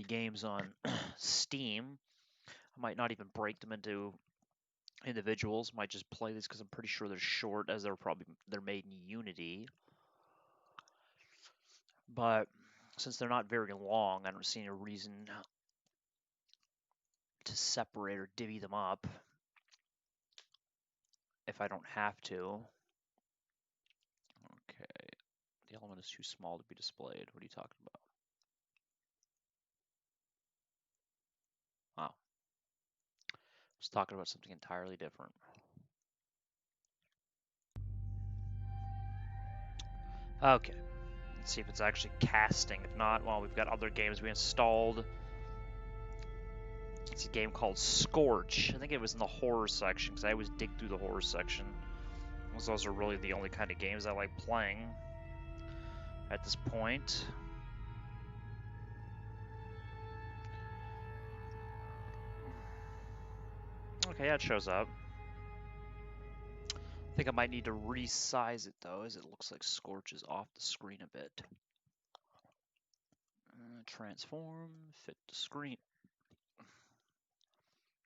games on Steam. I might not even break them into individuals. Might just play these because I'm pretty sure they're short, as they're made in Unity. But since they're not very long, I don't see any reason to separate or divvy them up if I don't have to. Okay, the element is too small to be displayed. What are you talking about? Wow, I was talking about something entirely different. Okay, let's see if it's actually casting. If not, well, we've got other games we installed. It's a game called Scorch. I think it was in the horror section, because I always dig through the horror section. Those are really the only kind of games I like playing at this point. Okay, yeah, it shows up. I think I might need to resize it, though, as it looks like Scorch is off the screen a bit. Transform, fit the screen.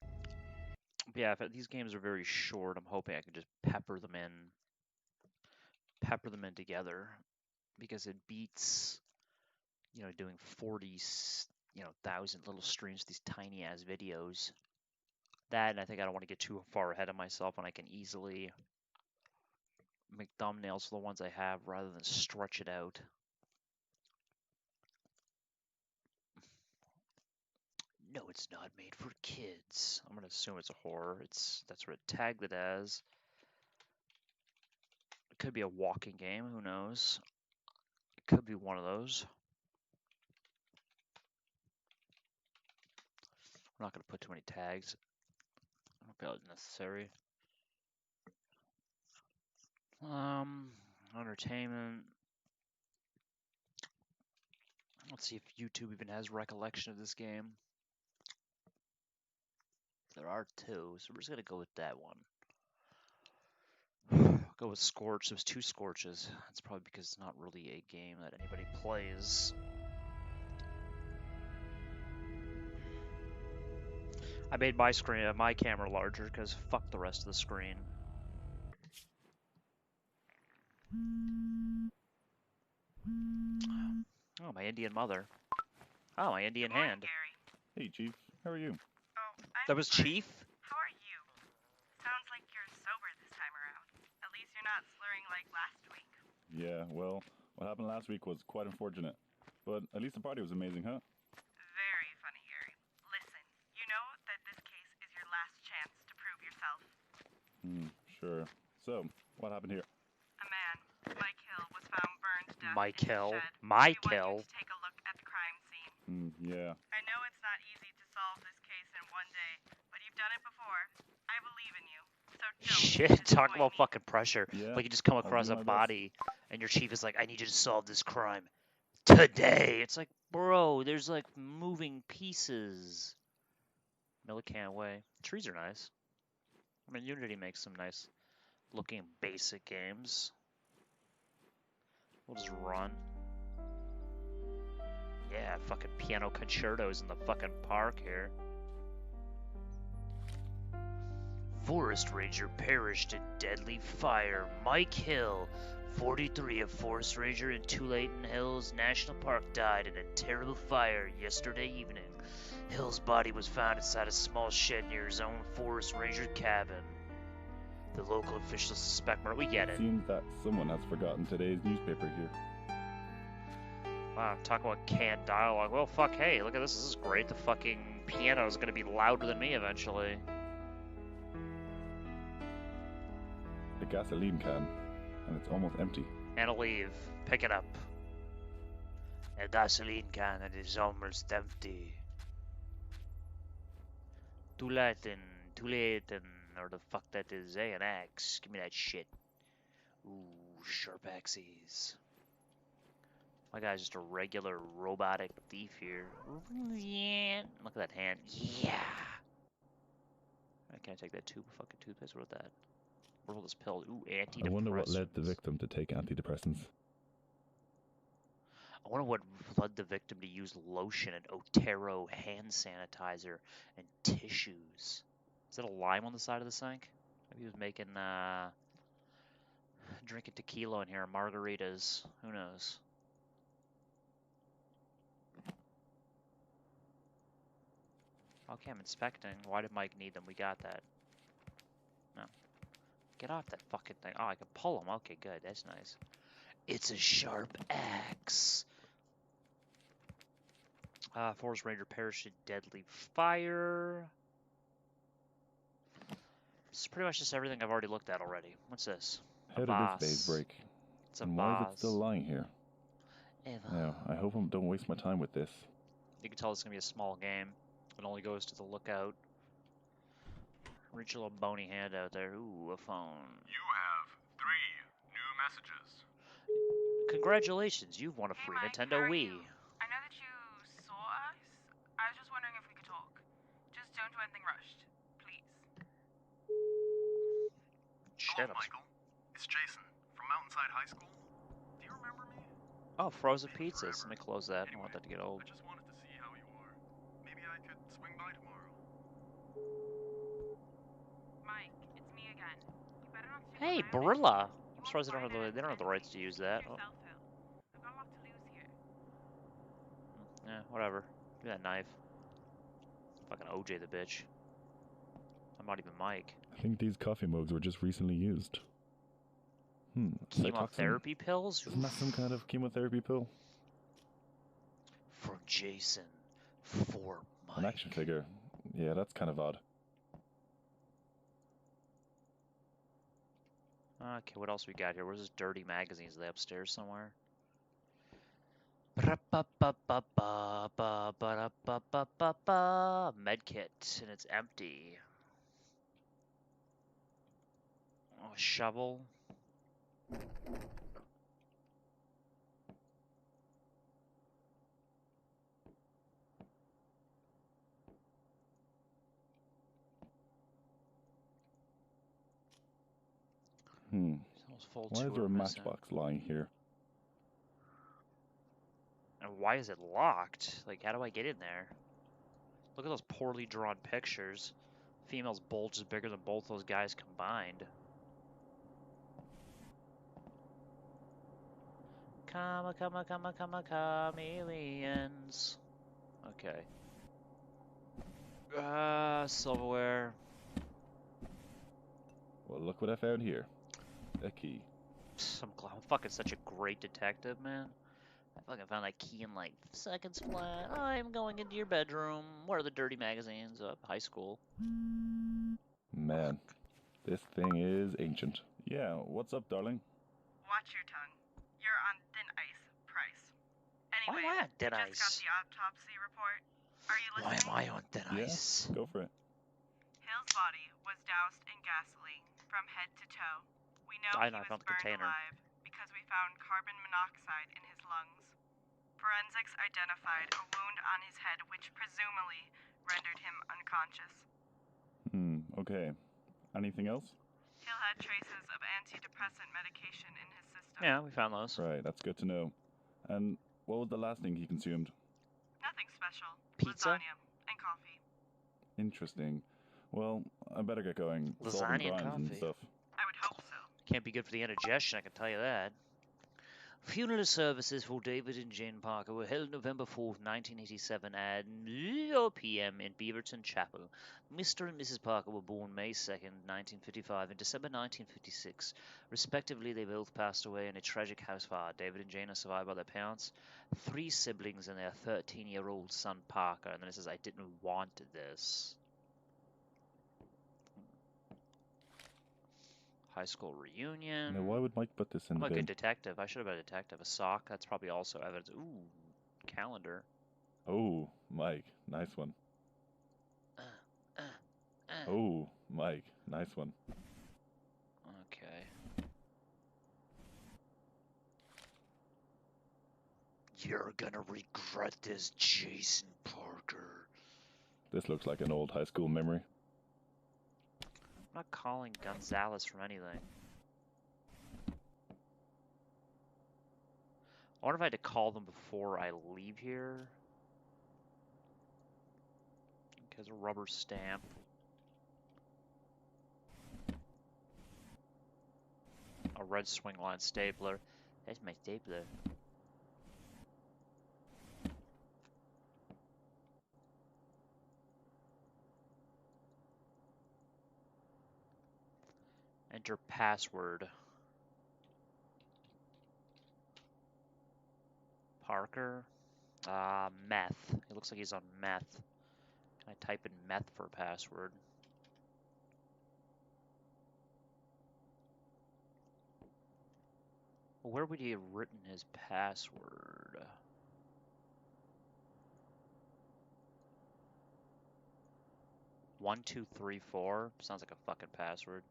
But yeah, these games are very short. I'm hoping I can just pepper them in together, because it beats, doing 40, 1,000 little streams, these tiny ass videos. That, and I think I don't want to get too far ahead of myself, and I can easily make thumbnails for the ones I have rather than stretch it out. No, it's not made for kids. I'm gonna assume it's a horror. That's what it tagged it as. It could be a walking game, who knows? It could be one of those. I'm not gonna put too many tags. I don't feel it's necessary. Entertainment. Let's see if YouTube even has recollection of this game. There are two, so we're just gonna go with that one. Go with Scorch. There's two Scorches. That's probably because it's not really a game that anybody plays. I made my camera larger because fuck the rest of the screen. Oh, my Indian mother. Oh, my Indian Good morning, hand. Gary. Hey, Chief. How are you? Oh, I'm That was fine. Chief? How are you? Sounds like you're sober this time around. At least you're not slurring like last week. Yeah, well, what happened last week was quite unfortunate. But at least the party was amazing, huh? Very funny, Gary. Listen, you know that this case is your last chance to prove yourself. Sure. So, what happened here? A man, Mike Hill, was found burned to death Mike in his Hill. shed. Mike We want Hill. you to take a look at the crime scene. Yeah. I know it's not easy to solve this case in one day, but you've done it before. I believe in you. So don't Shit, talk disappoint about me. fucking pressure. Yeah, Like you just come I'll across do a my best. body and your chief is like, I need you to solve this crime today. It's like, bro, there's like moving pieces. Millican Way. Trees are nice. I mean, Unity makes some nice looking basic games. We'll just run. Yeah, fucking piano concertos in the fucking park here. Forest Ranger perished in deadly fire. Mike Hill, 43, of Forest Ranger in Tualatin Hills National Park, died in a terrible fire yesterday evening. Hill's body was found inside a small shed near his own Forest Ranger cabin. The local officials suspect murder. We get it. Seems that someone has forgotten today's newspaper here. Wow, talk about canned dialogue. Well, fuck, hey, look at this. This is great. The fucking piano is going to be louder than me eventually. A gasoline can, and it's almost empty. And a leave. Pick it up. A gasoline can and it's almost empty. Tualatin, or the fuck that is, an axe. Give me that shit. Ooh, sharp axes. My guy's just a regular robotic thief here. Yeah. Look at that hand. Yeah. Can I take that fucking toothpaste? What about that? What are this pill? Ooh, antidepressants. I wonder what led the victim to take antidepressants. I wonder what led the victim to use lotion and Otero hand sanitizer and tissues. Is that a lime on the side of the sink? Maybe he was making, drinking tequila in here, margaritas. Who knows? Okay, I'm inspecting. Why did Mike need them? We got that. No. Get off that fucking thing. Oh, I can pull them. Okay, good. That's nice. It's a sharp axe. Forest Ranger perished in deadly fire. This is pretty much just everything I've already looked at already. What's this? How did this phase break? It's a And why is vase. it still lying here? Now, I hope I don't waste my time with this. You can tell it's going to be a small game. It only goes to the lookout. Reach a little bony hand out there. Ooh, a phone. You have 3 new messages. Congratulations, you've won a Hey, free Mike, Nintendo how are Wii. you? I know that you saw us. I was just wondering if we could talk. Just don't do anything rushed, please. Shit, Hello, Michael. It's Jason from Mountainside High School. Do you remember me? Oh, frozen Maybe pizzas. forever. Let me close that. I don't Anyway, want that to get old. I just wanted to see how you are. Maybe I could swing by tomorrow. Mike, it's me again. You better not steal Hey, my biomedical. Barilla. You I'm won't surprised they find don't have the rights to use that. Oh, yourself, Phil. I've got a lot to lose here. yeah, whatever. Give me that knife. Fucking OJ the bitch. I'm not even Mike. I think these coffee mugs were just recently used. Cytoxin? Chemotherapy pills? Isn't that some kind of chemotherapy pill? From Jason. For Mike. An action figure. Yeah, that's kind of odd. Okay, what else we got here? Where's this dirty magazines? Are they upstairs somewhere? Medkit, and it's empty. Oh, a shovel. Why is there a matchbox lying here? And why is it locked? Like, how do I get in there? Look at those poorly drawn pictures. Female's bulge is bigger than both those guys combined. Chameleons. Okay. Silverware. Well, look what I found here. A key. I'm fucking such a great detective, man. I fucking found that key in like seconds flat. I'm going into your bedroom. Where are the dirty magazines? High school. Man, this thing is ancient. Yeah, what's up, darling? Watch your tongue. You're on thin ice, Price. Anyway, Why am I on thin just got ice? the autopsy report. Are you Why listening? am I on thin ice? Go for it. Hill's body was doused in gasoline from head to toe. We know I he found was the burned container. alive because we found carbon monoxide in his lungs. Forensics identified a wound on his head which presumably rendered him unconscious. Okay. Anything else? Hill had traces of antidepressant medication in his system. Yeah, we found those. Right, that's good to know. And what was the last thing he consumed? Nothing special. Pizza? Lasagna and coffee. Interesting. Well, I better get going. Solving Lasagna and crimes and coffee. stuff. I would hope so. Can't be good for the indigestion, I can tell you that. Funeral services for David and Jane Parker were held November 4th, 1987 at 0 p.m. in Beaverton Chapel. Mr. and Mrs. Parker were born May 2nd, 1955 and December 1956. Respectively, they both passed away in a tragic house fire. David and Jane are survived by their parents, 3 siblings, and their 13-year-old son Parker. And then it says, I didn't want this. High school reunion. Now, why would Mike put this in I'm the a bin? good detective. I should have been a detective. A sock, that's probably also evidence. Ooh, calendar. Oh, Mike, nice one. Oh, Mike, nice one. Okay. You're gonna regret this, Jason Parker. This looks like an old high school memory. I'm not calling Gonzalez from anything. I wonder if I had to call them before I leave here. Because a rubber stamp. A red swing line stapler. That's my stapler. Enter password. Parker. Meth. It looks like he's on meth. Can I type in meth for password? Where would he have written his password? One, two, three, four. Sounds like a fucking password.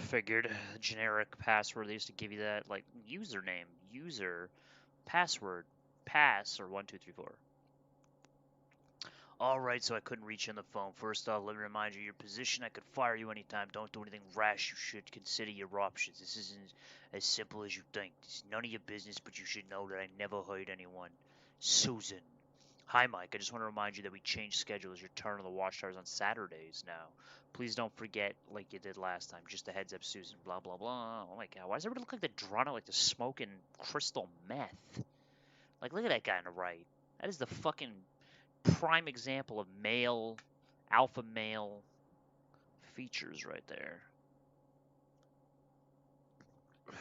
Figured. Generic password. They used to give you that, like, username, user, password, pass, or 1234. Alright, so I couldn't reach you on the phone. First off, let me remind you of your position. I could fire you anytime. Don't do anything rash. You should consider your options. This isn't as simple as you think. This is none of your business, but you should know that I never hurt anyone. Susan. Hi, Mike. I just want to remind you that we changed schedules. Your turn on the watchtowers on Saturdays now. Please don't forget like you did last time. Just a heads up, Susan. Blah, blah, blah. Oh, my God. Why does everybody look like they're drawn out like they're smoking crystal meth? Like, look at that guy on the right. That is the fucking prime example of male, alpha male features right there.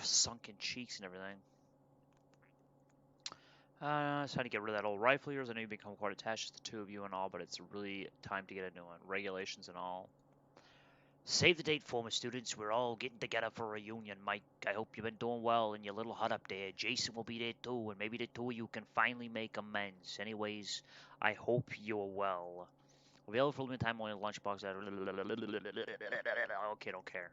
Sunken cheeks and everything. It's time to get rid of that old rifle of yours. I know you've become quite attached to the two of you and all, but it's really time to get a new one. Regulations and all. Save the date for me, students. We're all getting together for a reunion, Mike. I hope you've been doing well in your little hut up there. Jason will be there too, and maybe the two of you can finally make amends. Anyways, I hope you're well. Available for limited time only lunchbox. Okay, don't care.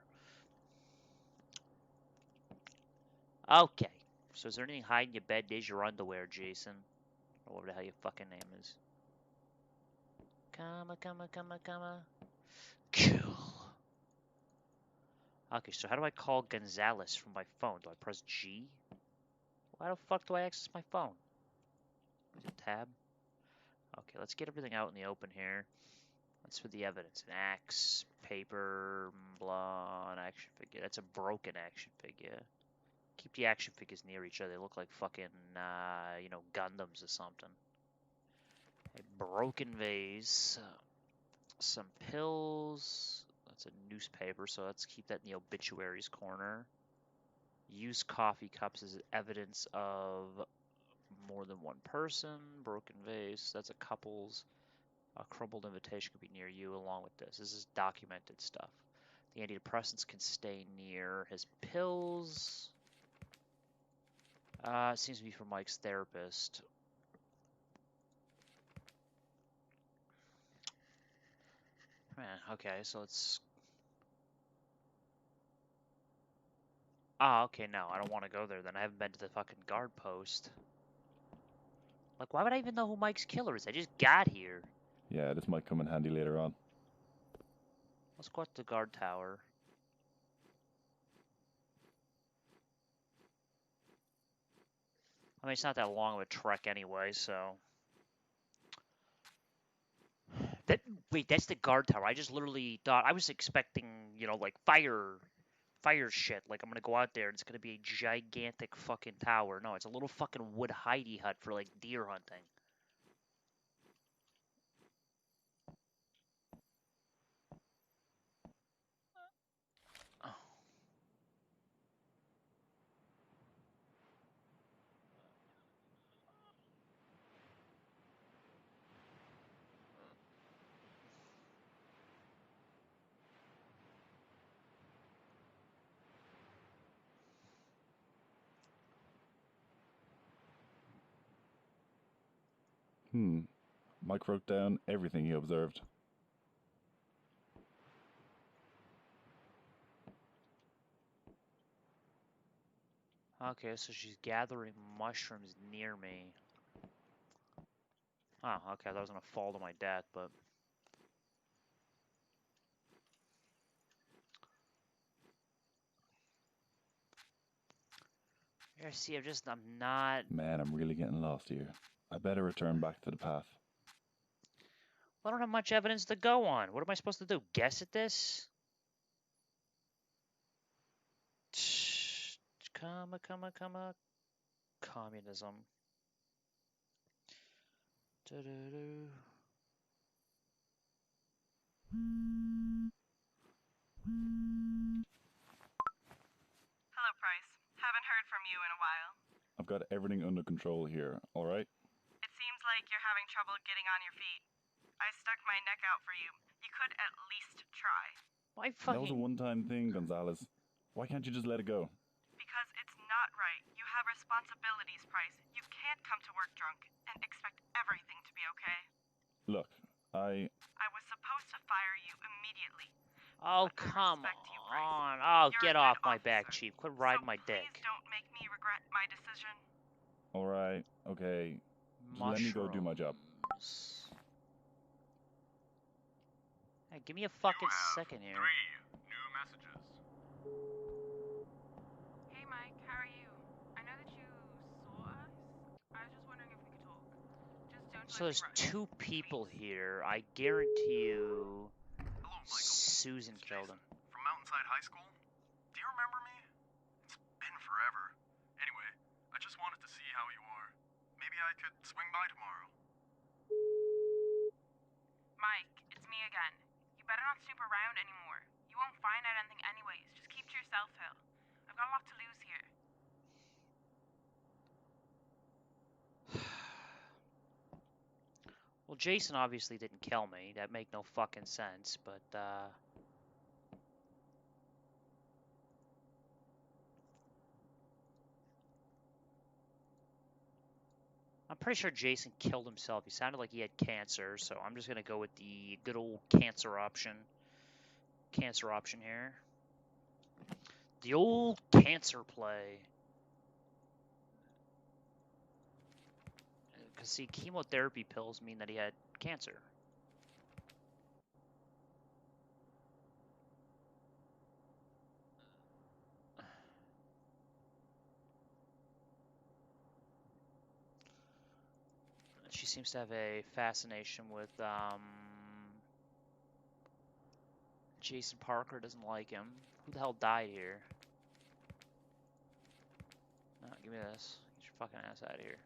Okay. So is there anything hiding your bed? There's your underwear, Jason. Or whatever the hell your fucking name is. Comma. Cool. Okay, so how do I call Gonzalez from my phone? Do I press G? Why the fuck do I access my phone? Is it tab? Okay, let's get everything out in the open here. That's for the evidence. An axe, paper, blah, an action figure. That's a broken action figure. Keep the action figures near each other. They look like fucking, Gundams or something. A broken vase. Some pills. That's a newspaper, so let's keep that in the obituaries corner. Used coffee cups as evidence of more than one person. Broken vase. That's a couple's. A crumbled invitation could be near you along with this. This is documented stuff. The antidepressants can stay near his pills. It seems to be from Mike's therapist. Man, okay, so let's... okay, no, I don't want to go there then. I haven't been to the fucking guard post. Like, why would I even know who Mike's killer is? I just got here. Yeah, this might come in handy later on. Let's go up to the guard tower. I mean, it's not that long of a trek anyway, so... Wait, that's the guard tower. I just literally thought... I was expecting, like, fire shit. Like, I'm gonna go out there and it's gonna be a gigantic fucking tower. No, it's a little fucking wood hidey hut for, like, deer hunting. Mike wrote down everything he observed. Okay, so she's gathering mushrooms near me. Oh, okay, that was gonna fall to my death, but... See, I'm not... Man, I'm really getting lost here. I better return back to the path. I don't have much evidence to go on. What am I supposed to do? Guess at this? Comma. Communism. Do-do-do. Hello, Price. Haven't heard from you in a while. I've got everything under control here, alright? It seems like you're having trouble getting on your feet. I stuck my neck out for you. You could at least try. My That was a fucking... one-time thing, Gonzalez. Why can't you just let it go? Because it's not right. You have responsibilities, Price. You can't come to work drunk and expect everything to be okay. Look, I was supposed to fire you immediately. Oh, But I come respect you, Price. on. Oh, You're get a off good my back, officer. Chief. Quit riding So my dick. please don't make me regret my decision. alright, okay. Just let me go do my job. Mushrooms. Hey, give me a fucking You have second here. 3 new messages. Hey, Mike. How are you? I know that you saw us. I was just wondering if we could talk. Just don't do So there's anything two rush, people please. here. I guarantee you Hello, Michael. Susan It's killed Jason, him. from Mountainside High School. Do you remember me? It's been forever. Anyway, I just wanted to see how you are. Maybe I could swing by tomorrow. Mike, it's me again. You better not snoop around anymore. You won't find out anything anyways. Just keep to yourself, Phil. I've got a lot to lose here. Well, Jason obviously didn't kill me. That make no fucking sense, but, I'm pretty sure Jason killed himself. He sounded like he had cancer, so I'm just gonna go with the good old cancer option. Cancer option here. The old cancer play. Because, see, chemotherapy pills mean that he had cancer. She seems to have a fascination with, Jason Parker doesn't like him. Who the hell died here? No, give me this. Get your fucking ass out of here.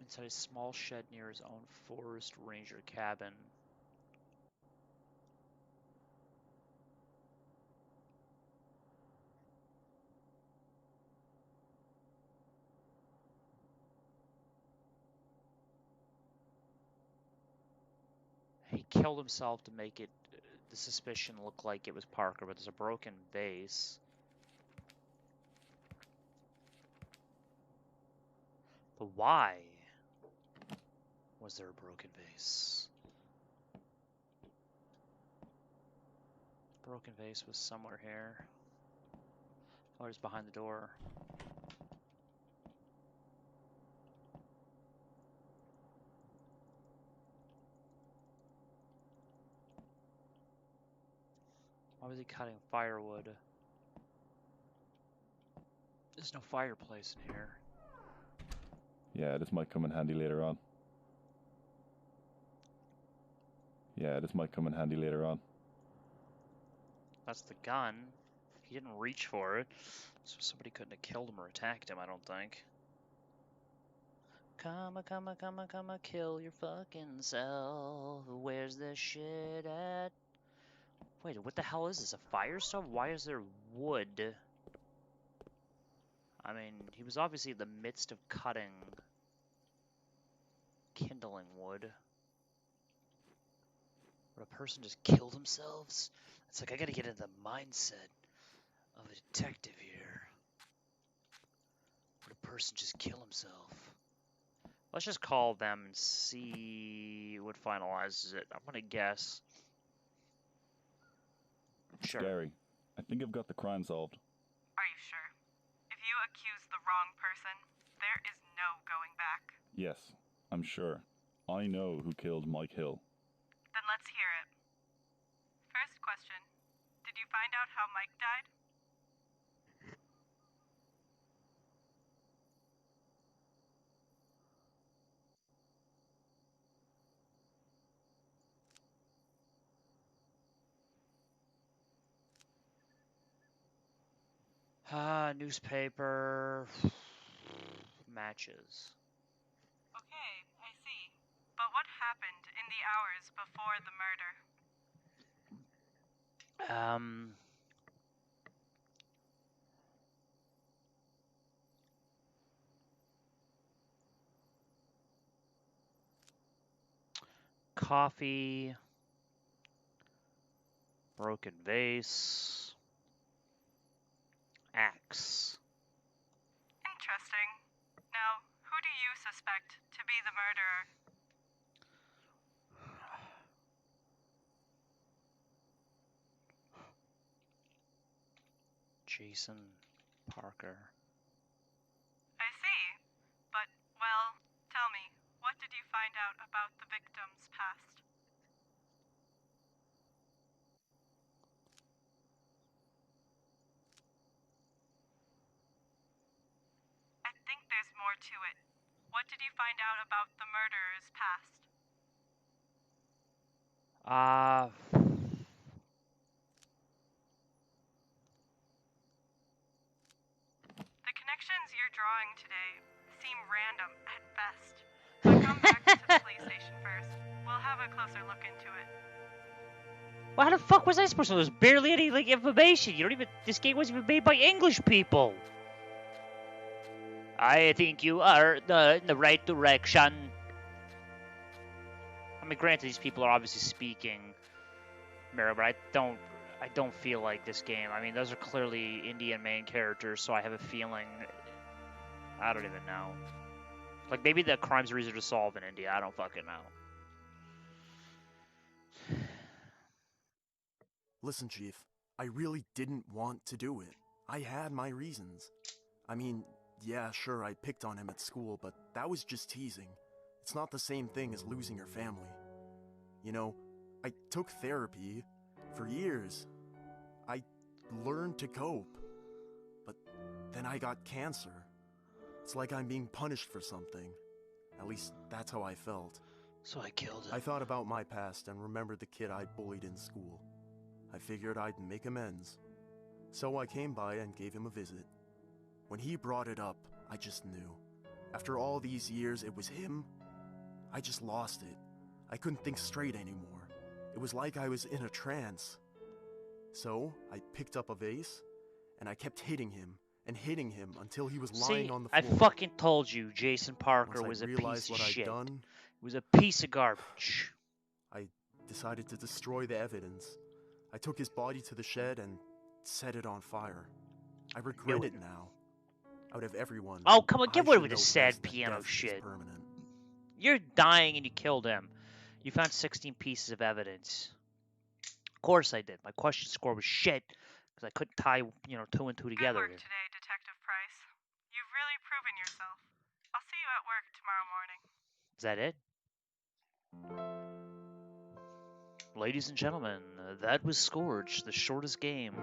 Inside a small shed near his own forest ranger cabin. He killed himself to make it the suspicion look like it was Parker, but there's a broken vase. But why was there a broken vase? Broken vase was somewhere here. Oh, it's behind the door. Why was he cutting firewood? There's no fireplace in here. Yeah, this might come in handy later on. That's the gun. He didn't reach for it, so somebody couldn't have killed him or attacked him, I don't think. Come, kill your fucking self. Where's this shit at? Wait, what the hell is this? A fire stove? Why is there wood? I mean, he was obviously in the midst of cutting kindling wood. Would a person just kill themselves? It's like, I gotta get into the mindset of a detective here. Would a person just kill himself? Let's just call them and see what finalizes it. I'm gonna guess. Sure. Scary. I think I've got the crime solved. Are you sure? If you accuse the wrong person, there is no going back. Yes, I'm sure. I know who killed Mike Hill. Then let's hear it. First question. Did you find out how Mike died? Newspaper. Matches. Okay, I see. But what happened in the hours before the murder? Coffee. Broken vase. Axe. Interesting. Now, who do you suspect to be the murderer? Jason Parker. I see. But, well, tell me, what did you find out about the victim's past? I think there's more to it. What did you find out about the murderer's past? The connections you're drawing today seem random at best. But come back to the police station first. We'll have a closer look into it. Well, how the fuck was I supposed to know? There's barely any information. This game wasn't even made by English people. I think you are in the right direction. I mean, granted, these people are obviously speaking Mara, but I don't feel like this game. I mean, those are clearly Indian main characters, so I have a feeling. I don't even know. Like, maybe the crimes are easier to solve in India. I don't fucking know. Listen, Chief, I really didn't want to do it. I had my reasons. I mean, yeah, sure, I picked on him at school, but that was just teasing. It's not the same thing as losing your family. You know, I took therapy for years. I learned to cope. But then I got cancer. It's like I'm being punished for something. At least that's how I felt. So I killed him. I thought about my past and remembered the kid I bullied in school. I figured I'd make amends. So I came by and gave him a visit. When he brought it up, I just knew. After all these years, it was him. I just lost it. I couldn't think straight anymore. It was like I was in a trance. So I picked up a vase, and I kept hitting him until he was lying on the floor. I fucking told you Jason Parker was a piece of shit. He was a piece of garbage. I decided to destroy the evidence. I took his body to the shed and set it on fire. I regret it now. Out of everyone, oh, come on, I get rid should of the know sad best that piano death is shit. Permanent. You're dying and you killed him. You found 16 pieces of evidence. Of course I did. My question score was shit because I couldn't tie, 2 and 2 together. Good work today, Detective Price. You've really proven yourself. I'll see you at work tomorrow morning. Is that it? Ladies and gentlemen, that was Scorch, the shortest game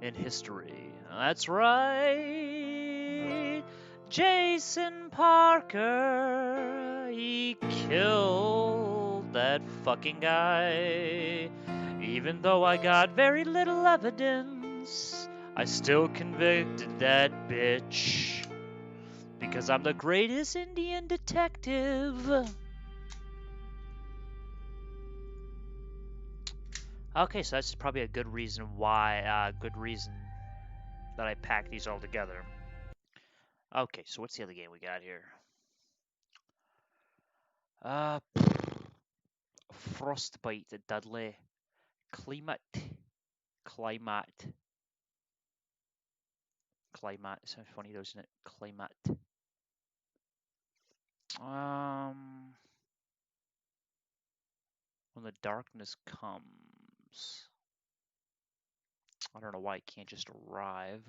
in history. That's right. Jason Parker, he killed that fucking guy. Even though I got very little evidence, I still convicted that bitch. Because I'm the greatest Indian detective. Okay, so that's probably a good reason why, that I packed these all together. Okay, so what's the other game we got here? Frostbite, Dudley. Climate. Sounds funny, doesn't it? Climate. When the darkness comes. I don't know why it can't just arrive.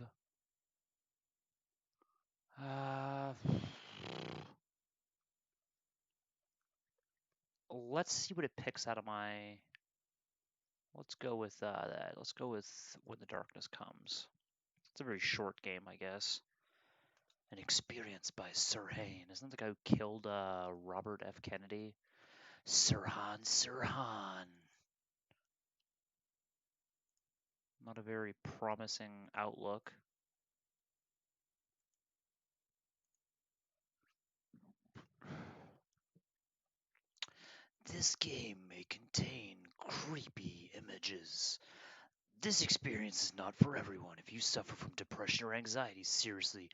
Let's see what it picks out of my. Let's go with that. Let's go with When the Darkness Comes. It's a very short game, I guess. An Experience by Sirhan. Isn't that the guy who killed Robert F. Kennedy? Sirhan. Not a very promising outlook. This game may contain creepy images. This experience is not for everyone. If you suffer from depression or anxiety, seriously,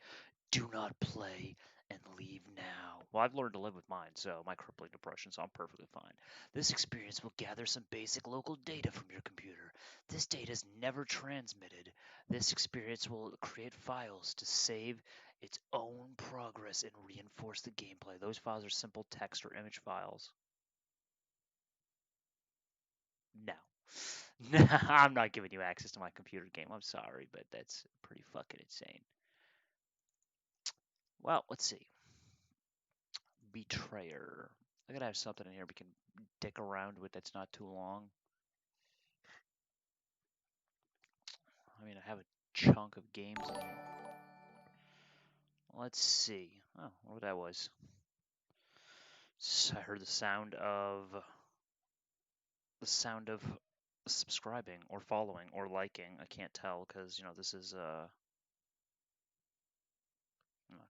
do not play and leave now. Well, I've learned to live with mine, so my crippling depression, so I'm perfectly fine. This experience will gather some basic local data from your computer. This data is never transmitted. This experience will create files to save its own progress and reinforce the gameplay. Those files are simple text or image files. No. I'm not giving you access to my computer game. I'm sorry, but that's pretty fucking insane. Well, let's see. Betrayer. I gotta have something in here we can dick around with that's not too long. I mean, I have a chunk of games in here. Let's see. Oh, what that was. So I heard the sound of subscribing or following or liking. I can't tell because this is no,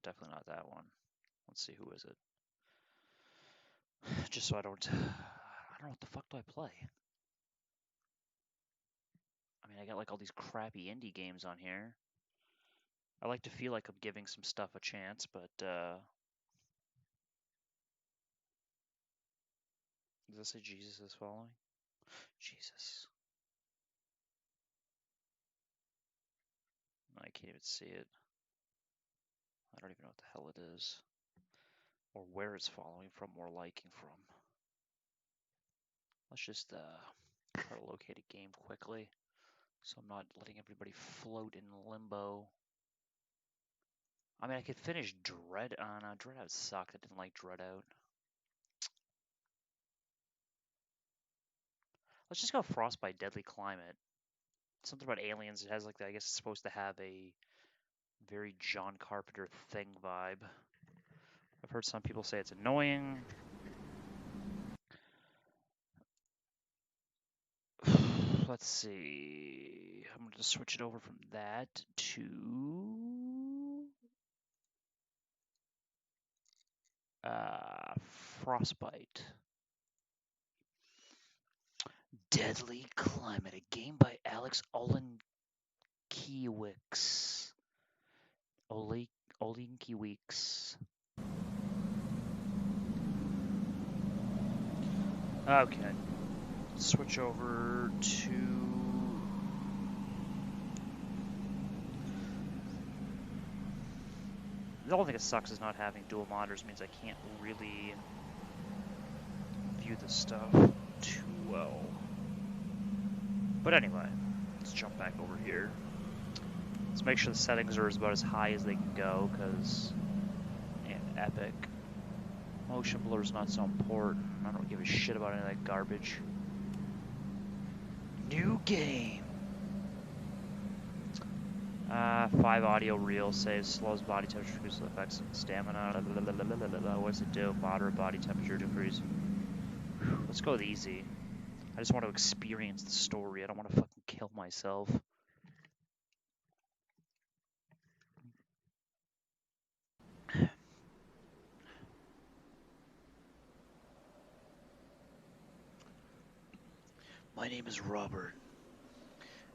definitely not that one. Let's see, who is it? Just so I don't know what the fuck do I play. I mean, I got like all these crappy indie games on here. I like to feel like I'm giving some stuff a chance, but does this say Jesus is following? Jesus. I can't even see it. I don't even know what the hell it is. Or where it's following from or liking from. Let's just try to locate a game quickly, so I'm not letting everybody float in limbo. I mean, I could finish Dread on Dread Out sucked. I didn't like Dread Out. Let's just go Frostbite Deadly Climate. Something about aliens. It has like I guess it's supposed to have a very John Carpenter Thing vibe. I've heard some people say it's annoying. Let's see. I'm going to switch it over from that to Frostbite. Deadly Climate, a game by Alex Olenkiewicz. Olenkiewicz. Okay. Switch over to the only thing that sucks is not having dual monitors means I can't really view this stuff too well. But anyway, let's jump back over here. Let's make sure the settings are about as high as they can go, because epic. Motion blur is not so important. I don't give a shit about any of that garbage. New game. 5 audio reel saves, slows body temperature, reduces effects and stamina. What does it do? Moderate body temperature decrease. Let's go with easy. I just want to experience the story. I don't want to fucking kill myself. My name is Robert,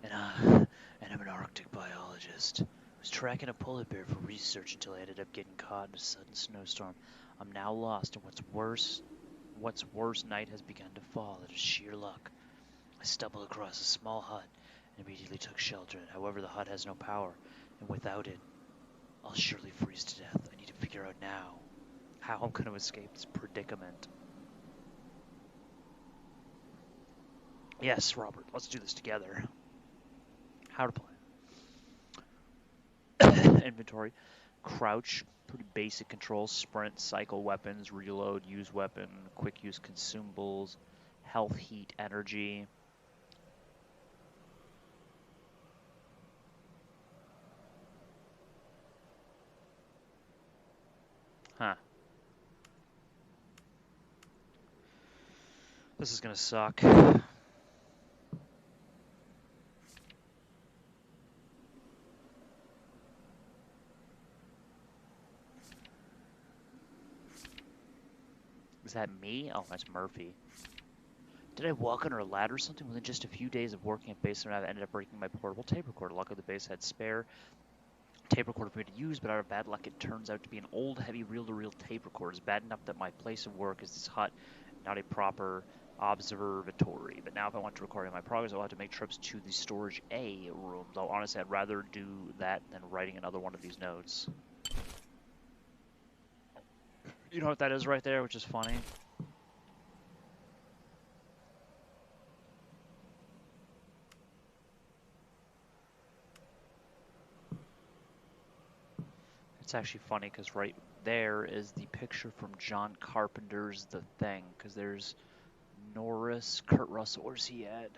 and I'm an Arctic biologist. I was tracking a polar bear for research until I ended up getting caught in a sudden snowstorm. I'm now lost, and what's worse, night has begun to fall. It is sheer luck. I stumbled across a small hut and immediately took shelter. However, the hut has no power, and without it, I'll surely freeze to death. I need to figure out now how I'm going to escape this predicament. Yes, Robert, let's do this together. How to play. Inventory. Crouch. Pretty basic controls. Sprint, cycle weapons, reload, use weapon, quick use consumables, health, heat, energy. Huh. This is gonna suck. Is that me? Oh, that's Murphy. Did I walk under a ladder or something? Within just a few days of working at base, I ended up breaking my portable tape recorder. Luckily, the base had spare tape recorder for me to use, but out of bad luck, it turns out to be an old, heavy reel-to-reel tape recorder. It's bad enough that my place of work is this hut, not a proper observatory. But now if I want to record in my progress, I'll have to make trips to the storage A room. Though honestly, I'd rather do that than writing another one of these notes. You know what that is right there, which is funny? It's actually funny because right there is the picture from John Carpenter's The Thing, because there's Norris, Kurt Russell, where's he at?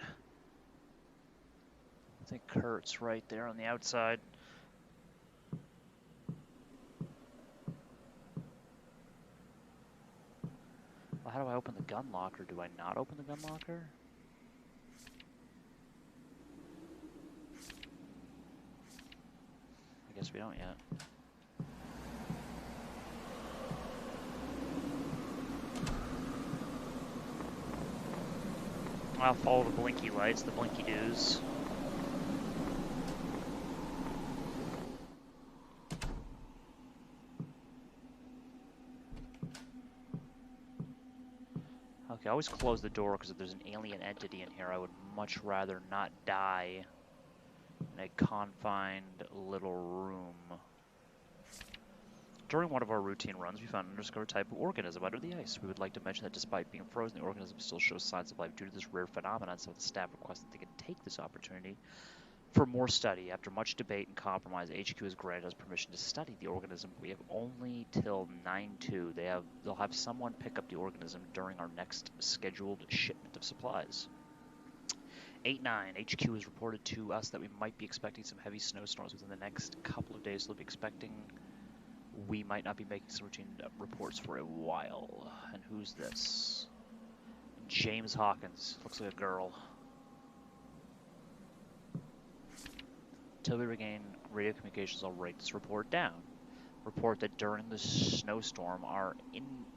I think Kurt's right there on the outside. Well, how do I open the gun locker? Do I not open the gun locker? I guess we don't yet. I'll follow the blinky lights, the blinky doos. Okay, I always close the door because if there's an alien entity in here, I would much rather not die in a confined little room. During one of our routine runs, we found an undiscovered type of organism under the ice. We would like to mention that despite being frozen, the organism still shows signs of life due to this rare phenomenon, so the staff requested they could take this opportunity for more study. After much debate and compromise, HQ has granted us permission to study the organism. We have only till 9/2. They'll have someone pick up the organism during our next scheduled shipment of supplies. 8/9, HQ has reported to us that we might be expecting some heavy snowstorms within the next couple of days. They'll be expecting we might not be making some routine reports for a while. And who's this? James Hawkins. Looks like a girl. Until we regain radio communications, I'll write this report down. Report that during the snowstorm, our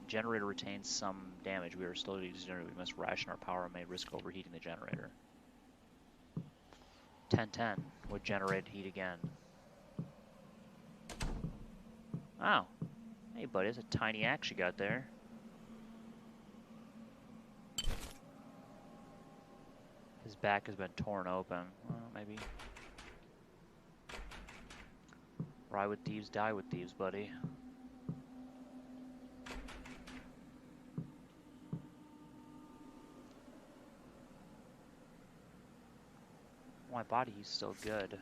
generator retains some damage. We are still using the generator. We must ration our power and may risk overheating the generator. 10/10 would generate heat again. Oh. Hey, buddy, that's a tiny axe you got there. His back has been torn open. Well, maybe. Ride with thieves, die with thieves, buddy. My body is still good.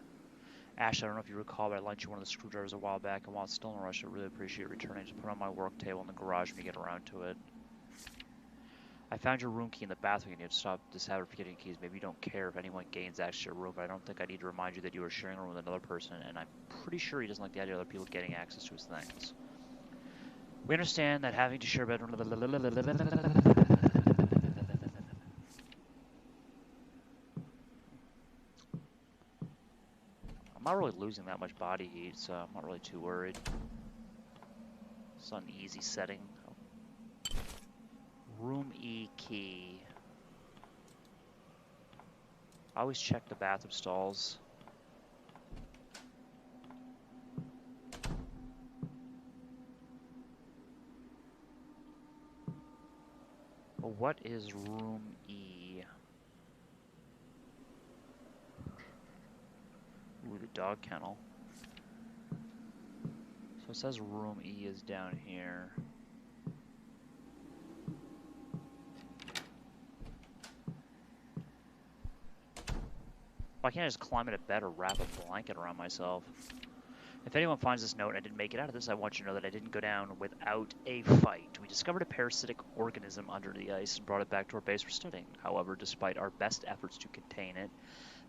Ash, I don't know if you recall, but I lent you one of the screwdrivers a while back, and while it's still in a rush, I really appreciate returning. Just put it on my work table in the garage when you get around to it. I found your room key in the bathroom, and you have to stop this habit of forgetting keys. Maybe you don't care if anyone gains access to your room, but I don't think I need to remind you that you are sharing a room with another person, and I'm pretty sure he doesn't like the idea of other people getting access to his things. We understand that having to share a bedroom... I'm not really losing that much body heat, so I'm not really too worried. It's an easy setting. Room E key. I always check the bathroom stalls. Well, what is room E? Ooh, the dog kennel. So it says room E is down here. Why can't I just climb into bed or wrap a blanket around myself? If anyone finds this note and I didn't make it out of this, I want you to know that I didn't go down without a fight. We discovered a parasitic organism under the ice and brought it back to our base for studying. However, despite our best efforts to contain it,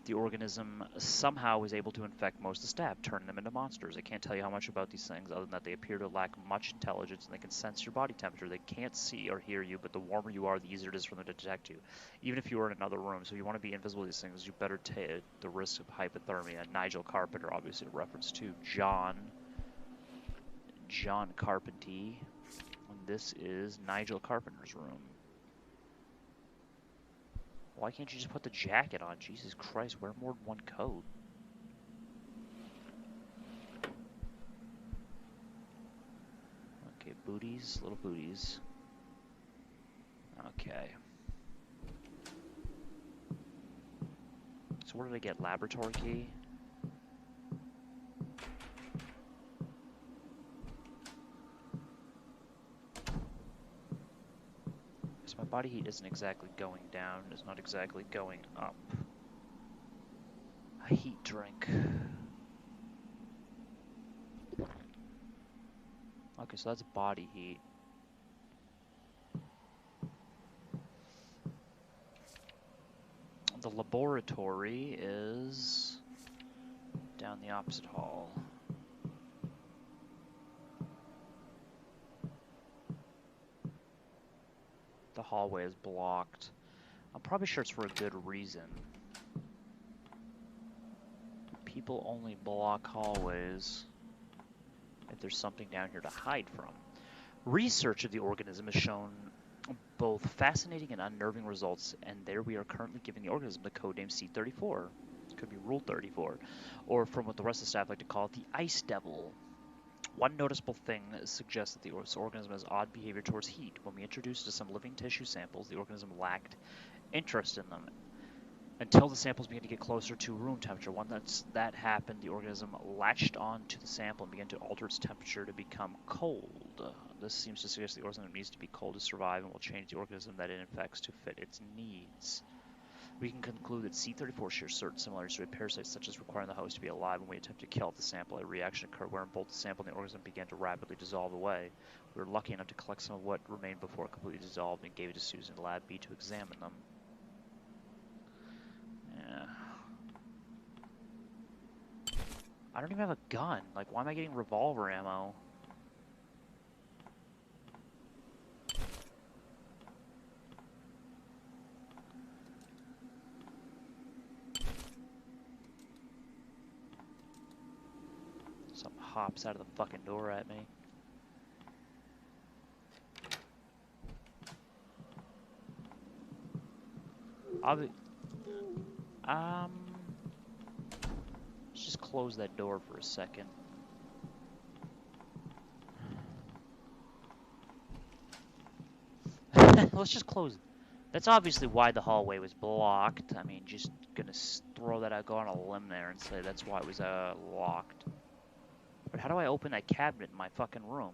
the organism somehow was able to infect most of the staff, turning them into monsters. I can't tell you how much about these things, other than that they appear to lack much intelligence and they can sense your body temperature. They can't see or hear you, but the warmer you are, the easier it is for them to detect you, even if you are in another room. So if you want to be invisible to these things, you better take the risk of hypothermia. Nigel Carpenter, obviously a reference to John Carpentier. this is Nigel Carpenter's room. Why can't you just put the jacket on? Jesus Christ, wear more than one coat. Okay, booties, little booties. Okay. So where did I get laboratory key? So my body heat isn't exactly going down, it's not exactly going up. A heat drink. Okay, so that's body heat. The laboratory is down the opposite hall. The hallway is blocked. I'm probably sure it's for a good reason. People only block hallways if there's something down here to hide from. Research of the organism has shown both fascinating and unnerving results, and there we are currently giving the organism the codename C-34. It could be Rule 34, or from what the rest of the staff like to call it, the Ice Devil. One noticeable thing suggests that the organism has odd behavior towards heat. When we introduced it to some living tissue samples, the organism lacked interest in them until the samples began to get closer to room temperature. Once that happened, the organism latched onto the sample and began to alter its temperature to become cold. This seems to suggest the organism needs to be cold to survive and will change the organism that it infects to fit its needs. We can conclude that C-34 shares certain similarities to a parasite, such as requiring the host to be alive when we attempt to kill off the sample. A reaction occurred wherein both the sample and the organism began to rapidly dissolve away. We were lucky enough to collect some of what remained before it completely dissolved and gave it to Susan in Lab B to examine them. Yeah. I don't even have a gun. Like, why am I getting revolver ammo? Something hops out of the fucking door at me. Let's just close that door for a second. Let's just close it. That's obviously why the hallway was blocked. I mean, just gonna throw that out, go on a limb there and say that's why it was locked. But how do I open that cabinet in my fucking room?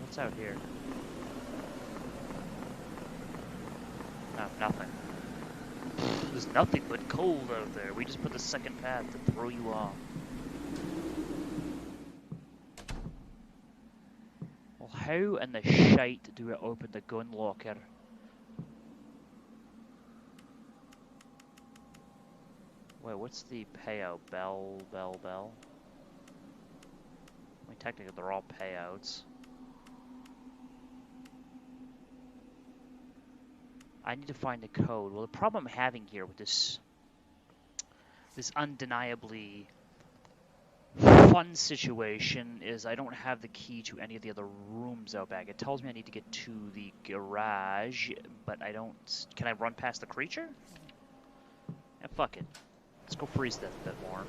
What's out here? No, nothing. There's nothing but cold out there. We just put the second path to throw you off. Well, how in the shite do I open the gun locker? Wait, what's the payout? Bell? I mean, technically they're all payouts. I need to find the code. Well, the problem I'm having here with this undeniably fun situation is I don't have the key to any of the other rooms out back. It tells me I need to get to the garage, but I don't... Can I run past the creature? Yeah, fuck it. Let's go freeze that a bit more.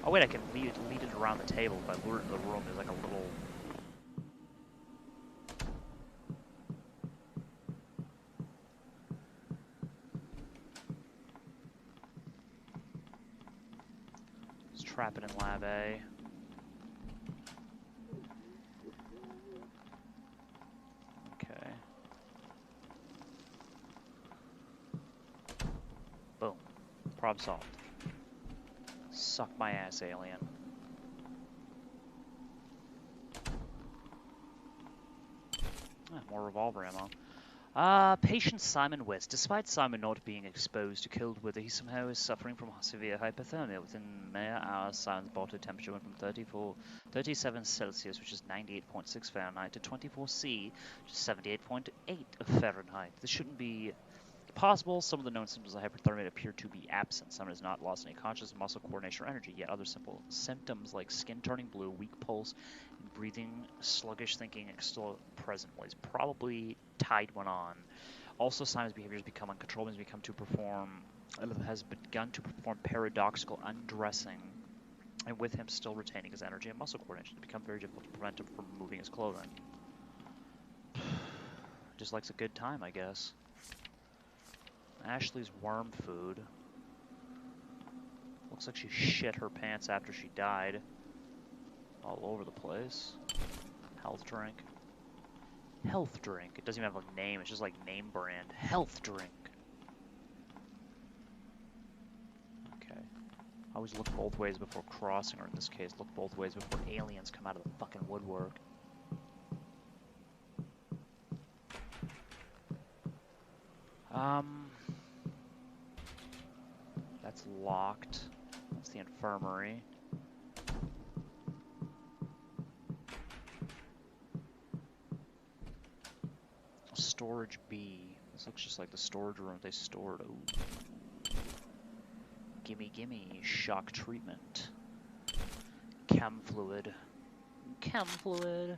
Oh wait, I can lead it around the table if I lure it into the room. There's like a little... Trap it in Lab A. Okay. Boom. Problem solved. Suck my ass, alien. Ah, more revolver ammo. Patient Simon West. Despite Simon not being exposed to cold weather, he somehow is suffering from severe hypothermia. Within mere hours, Simon's body temperature went from 37 Celsius, which is 98.6 Fahrenheit, to 24 C, which is 78.8 Fahrenheit. This shouldn't be possible. Some of the known symptoms of hypothermia appear to be absent. Simon has not lost any conscious muscle coordination or energy, yet other simple symptoms like skin turning blue, weak pulse, and breathing, sluggish thinking are still present. Well, he's probably tied one on. Also, Simon's behavior has become uncontrollable. Has begun to perform paradoxical undressing, and with him still retaining his energy and muscle coordination, it's become very difficult to prevent him from removing his clothing. Just likes a good time, I guess. Ashley's worm food. Looks like she shit her pants after she died. All over the place. Health drink. Health drink. It doesn't even have a name. It's just like name brand. Health drink. Okay. Always look both ways before crossing, or in this case, look both ways before aliens come out of the fucking woodwork. That's locked. That's the infirmary. Storage B. This looks just like the storage room they stored. Ooh. Gimme, gimme. Shock treatment. Chem fluid. Chem fluid.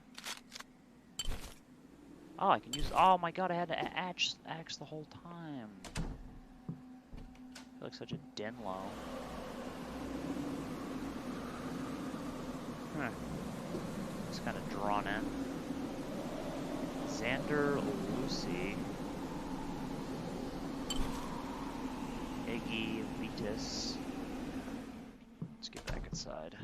Oh, I can use. Oh my god, I had to axe the whole time. I feel like such a Denlo. Huh. It's kind of drawn in. Xander, Lucy, Iggy, Vitus. Let's get back inside.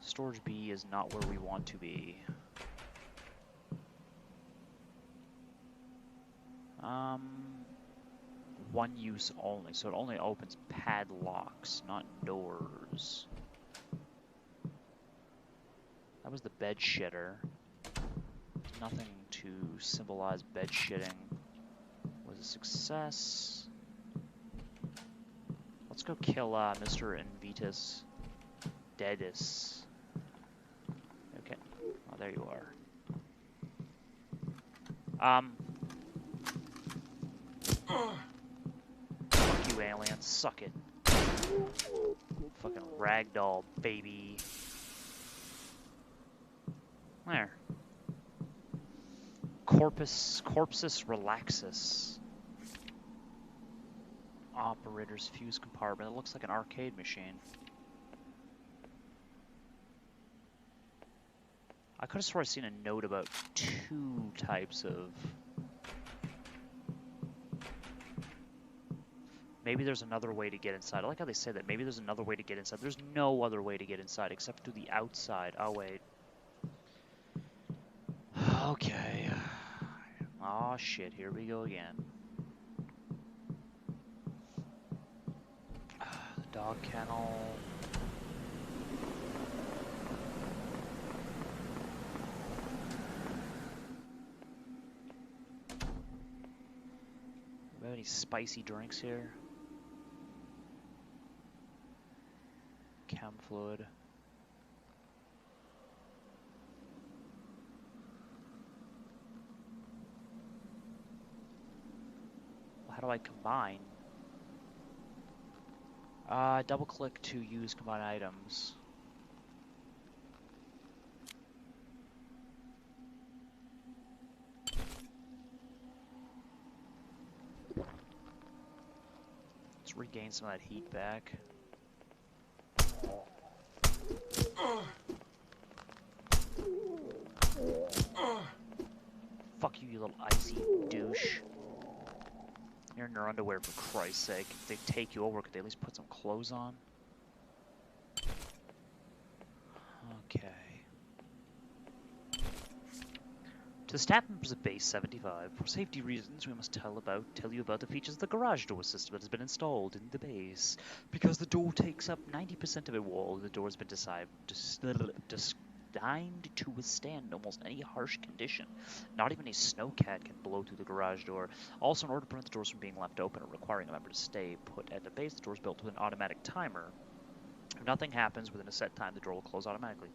Storage B is not where we want to be. One use only, so it only opens padlocks, not doors. That was the bed shitter. Nothing to symbolize bed shitting. Was a success. Let's go kill Mr. Invitus Deadis. Okay. Oh, there you are. Fuck you, alien. Suck it. Fucking ragdoll, baby. There. Corpus relaxus. Operator's fuse compartment. It looks like an arcade machine. I could have sworn I've seen a note about 2 types of... Maybe there's another way to get inside. I like how they say that. Maybe there's another way to get inside. There's no other way to get inside except through the outside. Oh, wait. Okay. Oh shit, here we go again. The dog kennel. Do we have any spicy drinks here? Chem fluid. How do I combine? Double click to use combine items. Let's regain some of that heat back. Fuck you, you little icy douche. You're in your underwear, for Christ's sake. If they take you over, could they at least put some clothes on? Okay. To the staff members of Base 75, for safety reasons, we must tell you about the features of the garage door system that has been installed in the base. Because the door takes up 90% of a wall, the door has been designed to withstand almost any harsh condition. Not even a snowcat can blow through the garage door. Also, in order to prevent the doors from being left open or requiring a member to stay put at the base, the door is built with an automatic timer. If nothing happens within a set time, the door will close automatically.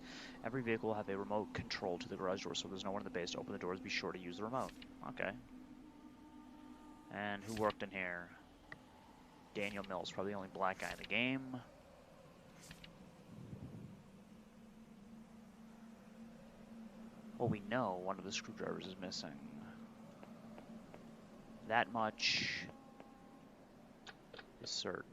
Every vehicle will have a remote control to the garage door, so there's no one in the base to open the doors. Be sure to use the remote. Okay. And who worked in here? Daniel Mills, probably the only black guy in the game. Well, we know one of the screwdrivers is missing. That much is certain.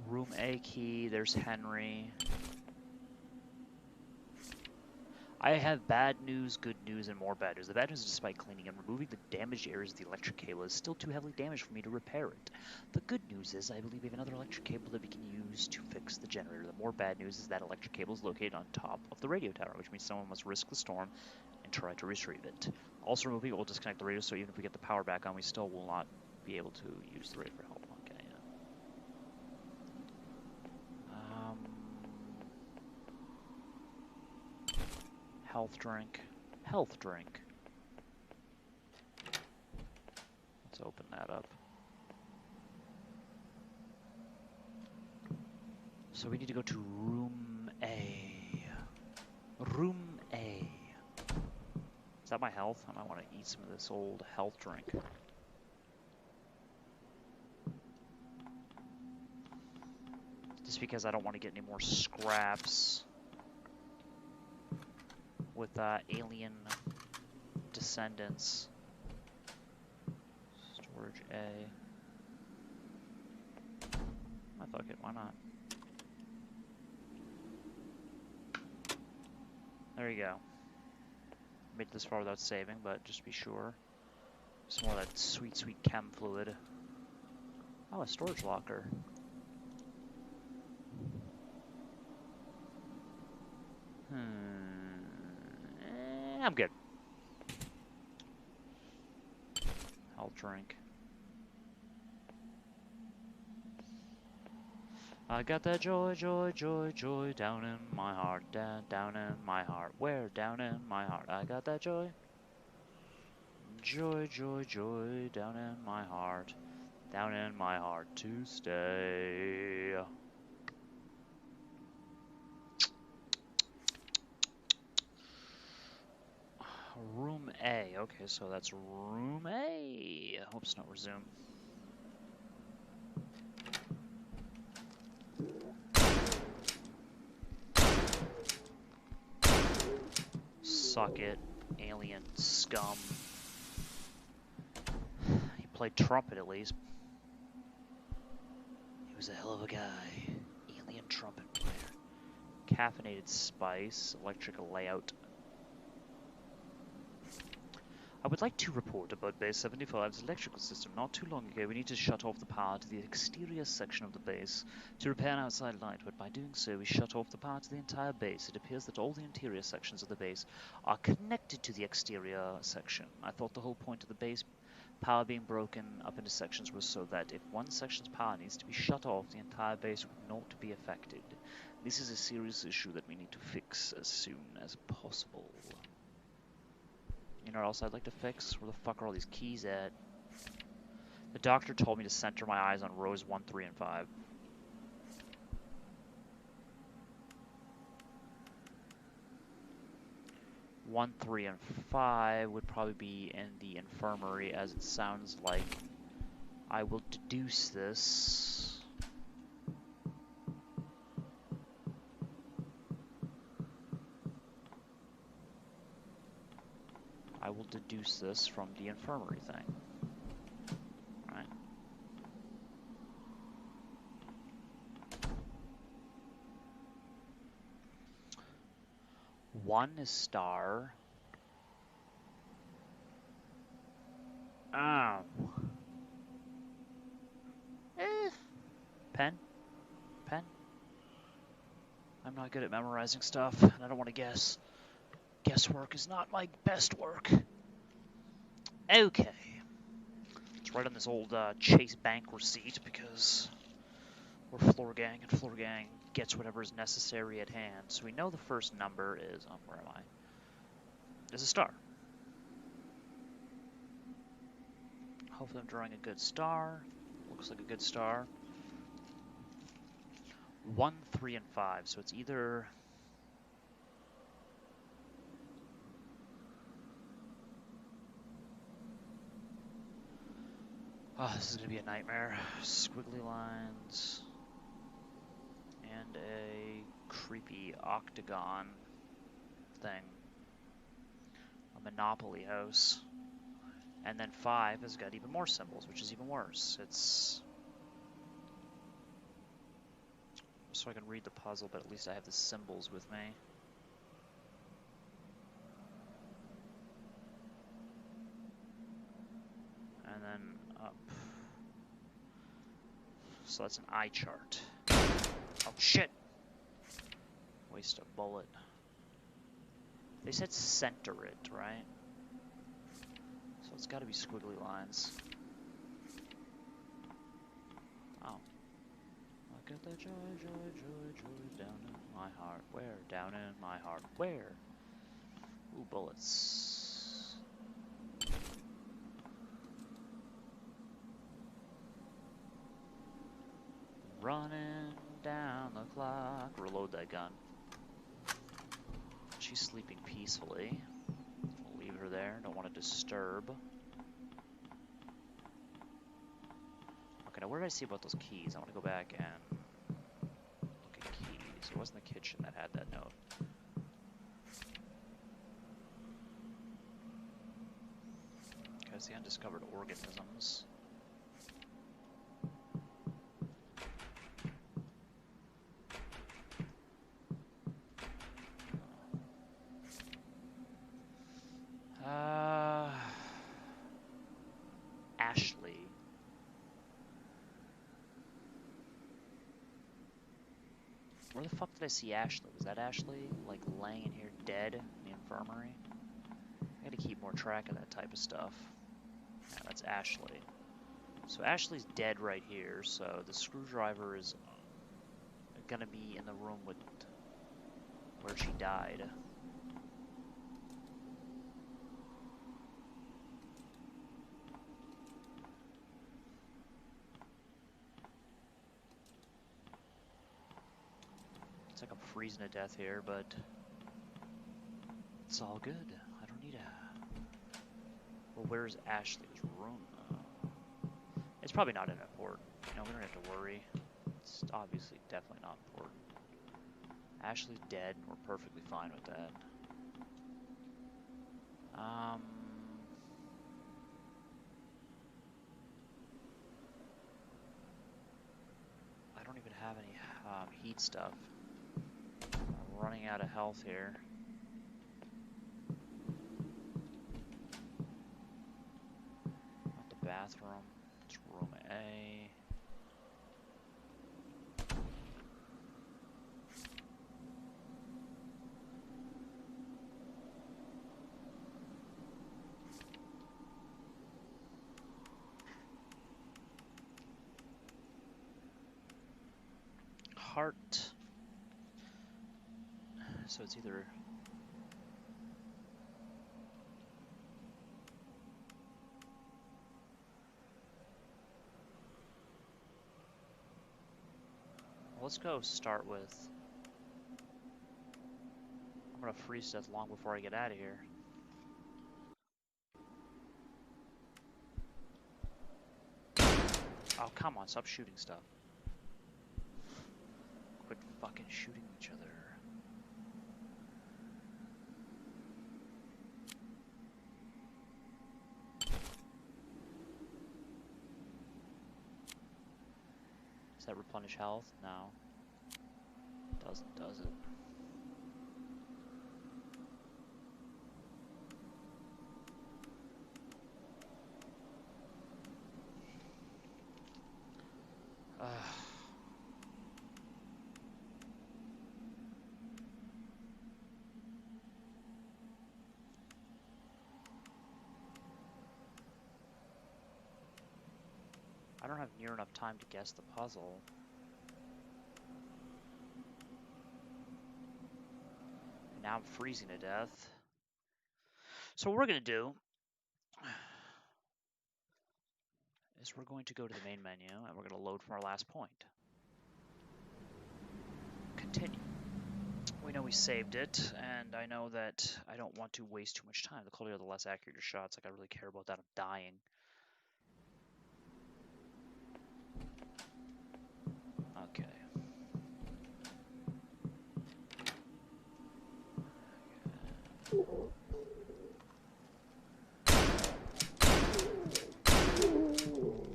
Room A key, there's Henry. I have bad news, good news, and more bad news. The bad news is despite cleaning and removing the damaged areas of the electric cable is still too heavily damaged for me to repair it. The good news is I believe we have another electric cable that we can use to fix the generator. The more bad news is that electric cable is located on top of the radio tower, which means someone must risk the storm and try to retrieve it. Also removing it will disconnect the radio, so even if we get the power back on, we still will not be able to use the radio for help. Okay, yeah. Health drink. Health drink. Let's open that up. So we need to go to room A. Room A. Is that my health? I might want to eat some of this old health drink. Just because I don't want to get any more scraps with alien descendants. Storage A. I fuck it, why not? There you go. Made it this far without saving, but just to be sure. Some more of that sweet, sweet chem fluid. Oh, a storage locker. I'm good. I'll drink. I got that joy, joy, joy, joy down in my heart, down in my heart. Where? Down in my heart. I got that joy. Joy, joy, joy down in my heart to stay. Room A. Okay, so that's room A. Oops, no, resume. Suck it, alien scum. He played trumpet at least. He was a hell of a guy. Alien trumpet player. Caffeinated spice, electrical layout. I would like to report about Base 75's electrical system. Not too long ago, we need to shut off the power to the exterior section of the base to repair an outside light, but by doing so, we shut off the power to the entire base. It appears that all the interior sections of the base are connected to the exterior section. I thought the whole point of the base power being broken up into sections was so that if one section's power needs to be shut off, the entire base would not be affected. This is a serious issue that we need to fix as soon as possible. You know what else I'd like to fix? Where the fuck are all these keys at? The doctor told me to center my eyes on rows 1, 3, and 5. One, 3, and 5 would probably be in the infirmary, as it sounds like I will deduce this. I will deduce this from the infirmary thing. Right. One is star. Oh. Pen? Pen? I'm not good at memorizing stuff, and I don't want to guess. Guesswork is not my best work. Okay. Let's write on this old Chase Bank receipt because We're floor gang, and floor gang gets whatever is necessary at hand. So we know the first number is, where am I? Is a star. Hopefully I'm drawing a good star. Looks like a good star. 1, 3, and 5. So it's either... Oh, this is going to be a nightmare. Squiggly lines. And a creepy octagon thing. A Monopoly house. And then 5 has got even more symbols, which is even worse. It's... So I can read the puzzle, but at least I have the symbols with me. And then up. So that's an eye chart. Oh, shit! Waste a bullet. They said center it, right? So it's got to be squiggly lines. Oh. Look at the joy, joy, joy, joy down in my heart. Where? Down in my heart. Where? Ooh, bullets. Running down the clock. Reload that gun. She's sleeping peacefully. We'll leave her there. Don't want to disturb. Okay, now where did I see about those keys? I want to go back and look at keys. It wasn't the kitchen that had that note. Okay, it's the undiscovered organisms. Ashley. Where the fuck did I see Ashley? Was that Ashley, like, laying in here dead in the infirmary? I gotta keep more track of that type of stuff. Yeah, that's Ashley. So Ashley's dead right here, so the screwdriver is gonna be in the room with where she died. It's like I'm freezing to death here, but it's all good. I don't need a... Well, where's Ashley's room, though? It's probably not important. You know, we don't have to worry. It's obviously definitely not important. Ashley's dead, and we're perfectly fine with that. I don't even have any heat stuff. I'm running out of health here. Not the bathroom. It's room A. Heart. So it's either... Well, let's go start with... I'm gonna freeze death long before I get out of here. Oh, come on, stop shooting stuff. Quit fucking shooting each other. Does that replenish health? No. Doesn't, does it? I don't have near enough time to guess the puzzle. now I'm freezing to death. So what we're going to do is we're going to go to the main menu, and we're going to load from our last point. Continue. We know we saved it, and I know that I don't want to waste too much time. The colder, the less accurate your shots. Like, I really care about that. I'm dying. Okay.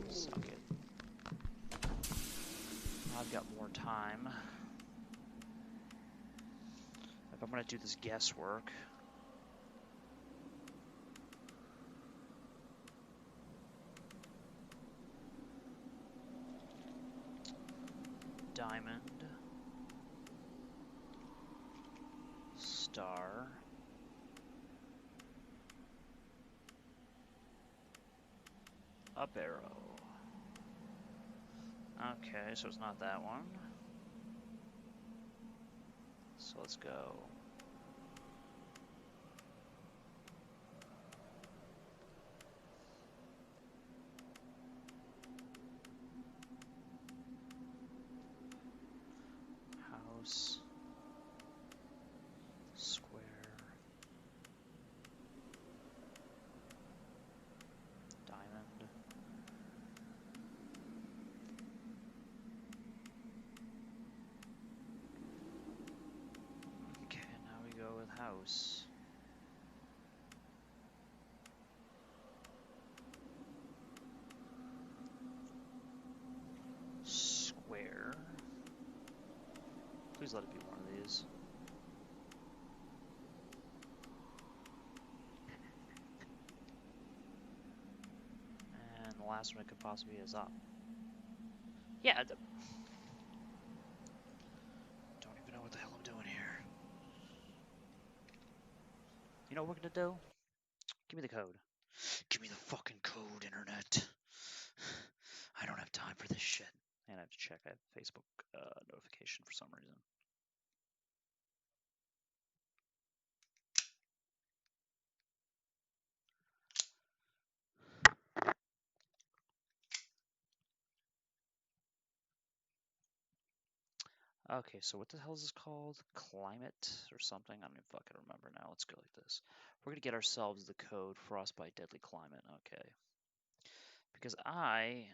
Suck it. I've got more time. If I'm going to do this guesswork. Diamond. Star. Up arrow. Okay, so it's not that one. So let's go. House. Square. Diamond. Okay, now we go with house. Square. Please let it be one of these. And the last one it could possibly be is up. Yeah, don't even know what the hell I'm doing here. You know what we're gonna do? Give me the code. Give me the fucking code, internet. I don't have time for this shit. And I have to check. I have a Facebook notification for some reason. Okay, so what the hell is this called? Climate or something? I don't even fucking remember now. Let's go like this. We're gonna get ourselves the code Frostbite Deadly Climate. Okay. Because I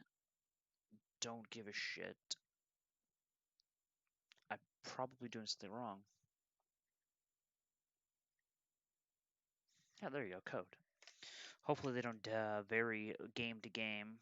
don't give a shit. I'm probably doing something wrong. Yeah, there you go, code. Hopefully they don't vary game to game.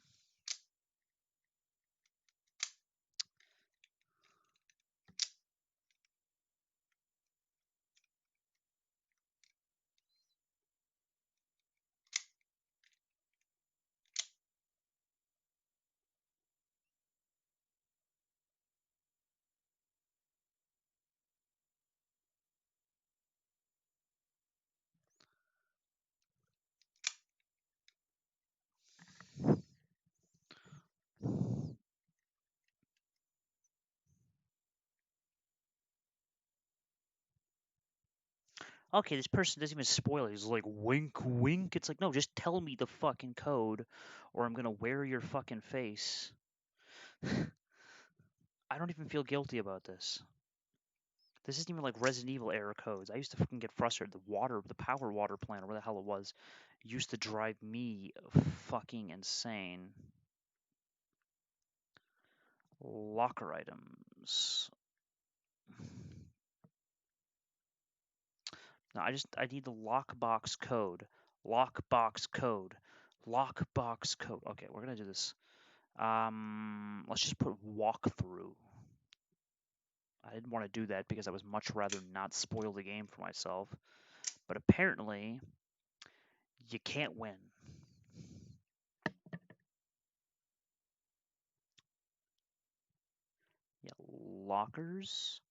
Okay, this person doesn't even spoil it. He's like, wink, wink. It's like, no, just tell me the fucking code, or I'm gonna wear your fucking face. I don't even feel guilty about this. This isn't even like Resident Evil era codes. I used to fucking get frustrated. The power water plant, or where the hell it was, used to drive me fucking insane. Locker items. No, I need the lockbox code. Lockbox code. Lockbox code. Okay, we're gonna do this. Let's just put walkthrough. I didn't want to do that because I was much rather not spoil the game for myself. But apparently, you can't win. Yeah, lockers.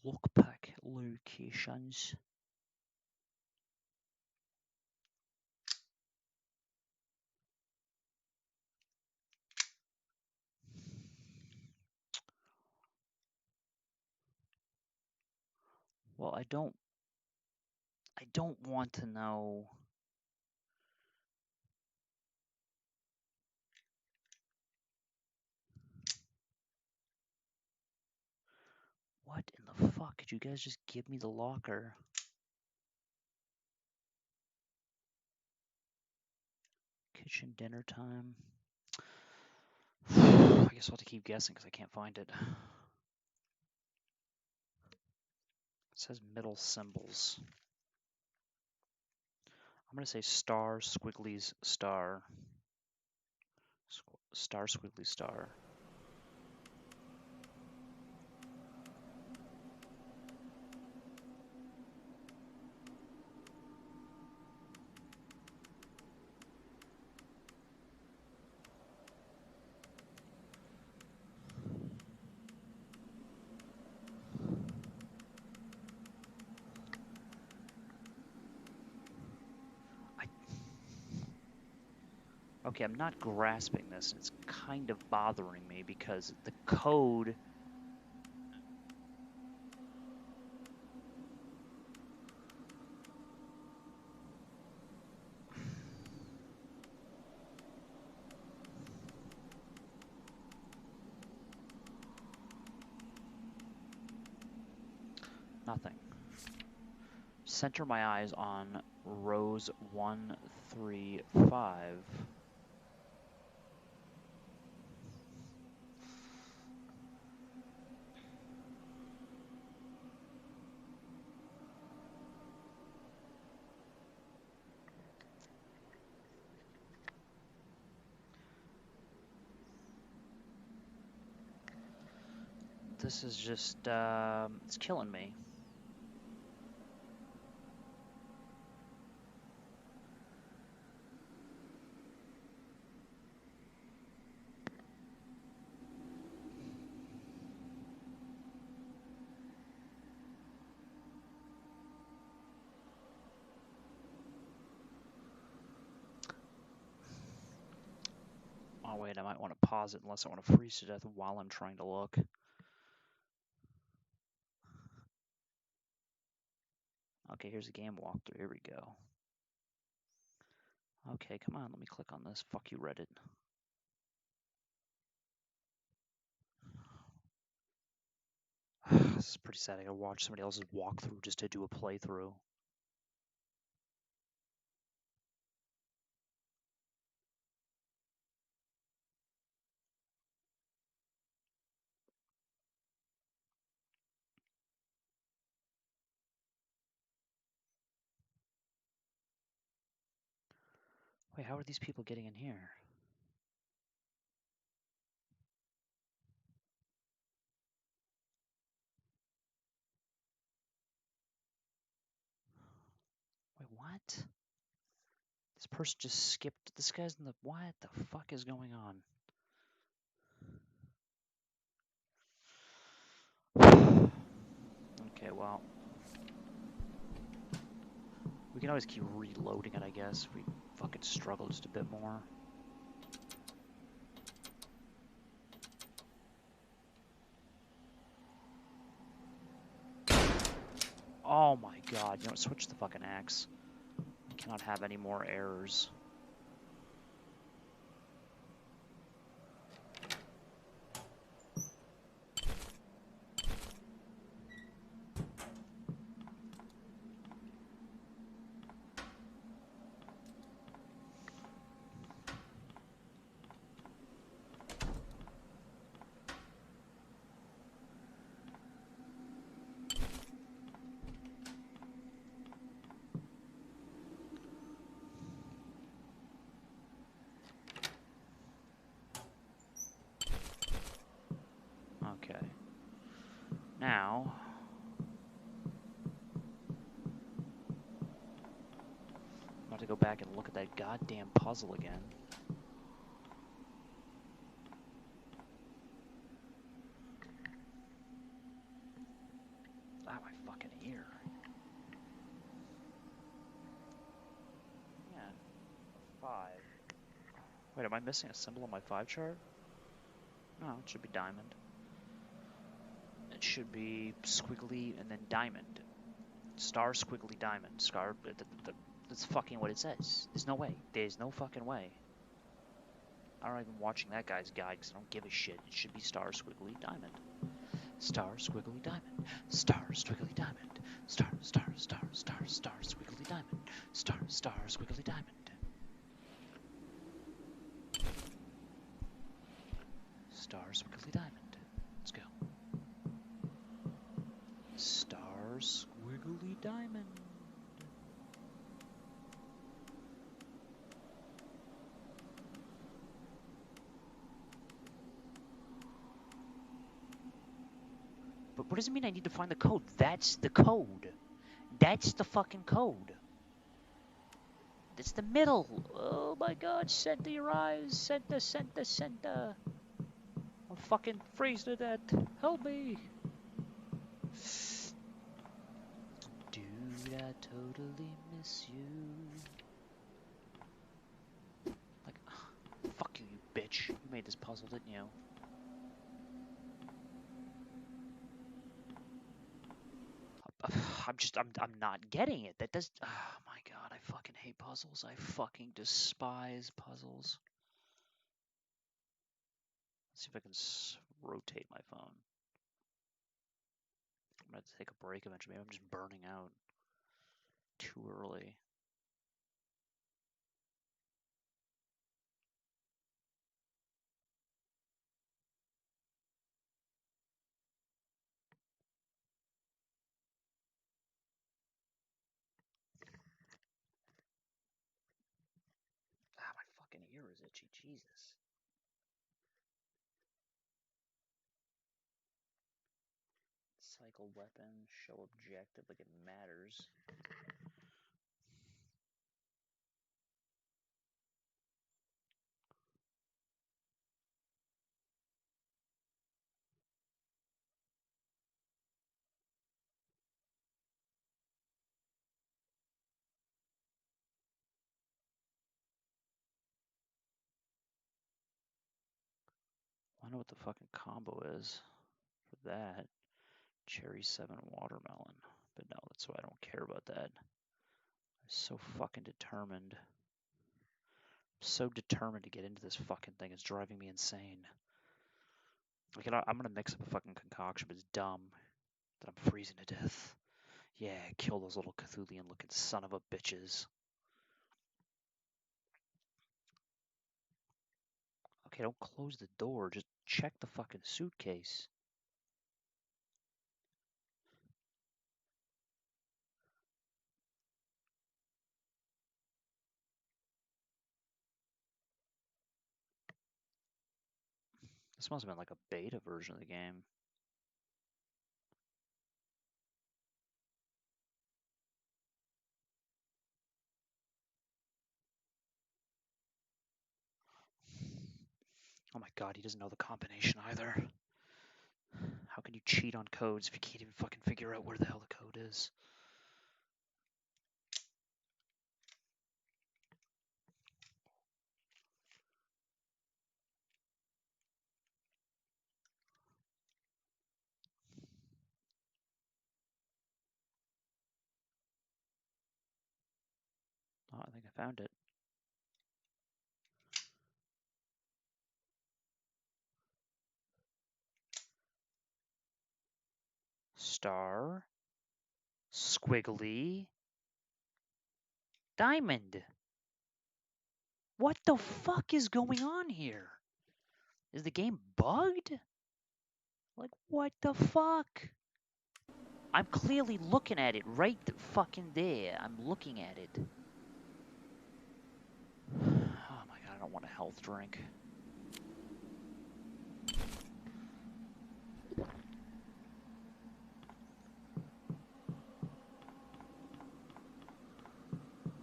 Lockpick locations. Well, I don't want to know. What in the fuck? Could you guys just give me the locker? Kitchen dinner time. I guess I'll have to keep guessing because I can't find it. It says middle symbols. I'm going to say star, squigglies, star. Star, squiggly, star. Okay, I'm not grasping this. It's kind of bothering me because the code. Nothing. Center my eyes on rows 1, 3, 5. This is just, it's killing me. Oh wait, I might want to pause it unless I want to freeze to death while I'm trying to look. Okay, here's a game walkthrough. Here we go. Okay, come on, let me click on this. Fuck you, Reddit. This is pretty sad. I gotta watch somebody else's walkthrough just to do a playthrough. Wait, how are these people getting in here? Wait, what? This person just skipped. This guy's in the. What the fuck is going on? Okay, well. We can always keep reloading it, I guess, if we fucking struggle just a bit more. Oh my god, you know what, switch the fucking axe. I cannot have any more errors. Okay. Now... I'm about to go back and look at that goddamn puzzle again. Ah, my fucking ear. Yeah. 5. Wait, am I missing a symbol on my 5 chart? No, it should be diamond. It should be squiggly and then diamond. Star squiggly diamond. That's fucking what it says. There's no way. There's no fucking way. I'm not even watching that guy's guide because I don't give a shit. It should be star squiggly diamond. Star squiggly diamond. Star squiggly diamond. Star squiggly diamond. Star squiggly diamond. Star squiggly diamond. Let's go. Star squiggly diamond. But what does it mean I need to find the code? That's the code. That's the fucking code. It's the middle. Oh my god, center your eyes. Center. I'm fucking freezing to death. Help me. Dude, I totally miss you. Like, fuck you, you bitch. You made this puzzle, didn't you? I'm not getting it. That does. Oh my god, I fucking hate puzzles. I fucking despise puzzles. Let's see if I can rotate my phone. I'm gonna have to take a break eventually. Maybe I'm just burning out too early. Ah, my fucking ear is itchy. Jesus. Cycle weapon, show objective, like it matters. I wonder what the fucking combo is for that. Cherry 7 watermelon. But no, that's why I don't care about that. I'm so fucking determined. I'm so determined to get into this fucking thing. It's driving me insane. Like, I'm gonna mix up a fucking concoction, but it's dumb that I'm freezing to death. Yeah, kill those little Cthulhian looking son of a bitches. Okay, don't close the door. Just check the fucking suitcase. This must have been like a beta version of the game. Oh my god, he doesn't know the combination either. How can you cheat on codes if you can't even fucking figure out where the hell the code is? Oh, I think I found it. Star, squiggly, diamond. What the fuck is going on here? Is the game bugged? Like, what the fuck? I'm clearly looking at it right fucking there. I'm looking at it. Oh my god, I don't want a health drink.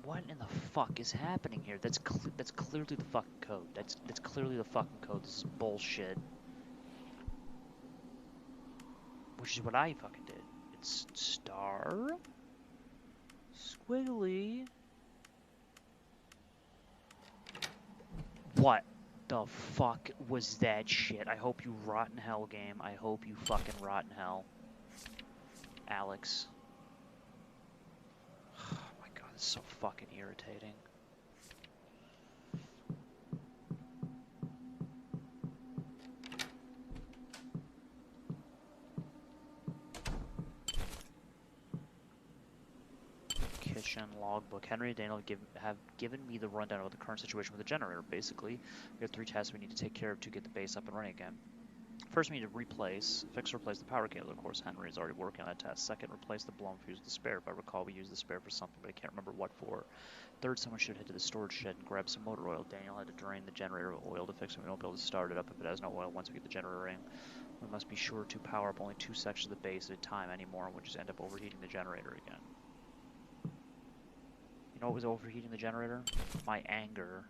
What in the fuck is happening here? That's clearly the fucking code. That's clearly the fucking code. This is bullshit. Which is what I fucking did. It's star, squiggly. What the fuck was that shit? I hope you rot in hell, game. I hope you fucking rot in hell. Alex. It's so fucking irritating. Kitchen logbook. Henry and Daniel have given me the rundown of the current situation with the generator. Basically, we have 3 tasks we need to take care of to get the base up and running again. First, we need to fix or replace the power cable. Of course, Henry is already working on that task. Second, replace the blown fuse with the spare. If I recall, we used the spare for something, but I can't remember what for. Third, someone should head to the storage shed and grab some motor oil. Daniel had to drain the generator of oil to fix it. We won't be able to start it up if it has no oil once we get the generator running. We must be sure to power up only 2 sections of the base at a time anymore, and we'll just end up overheating the generator again. You know what was overheating the generator? My anger.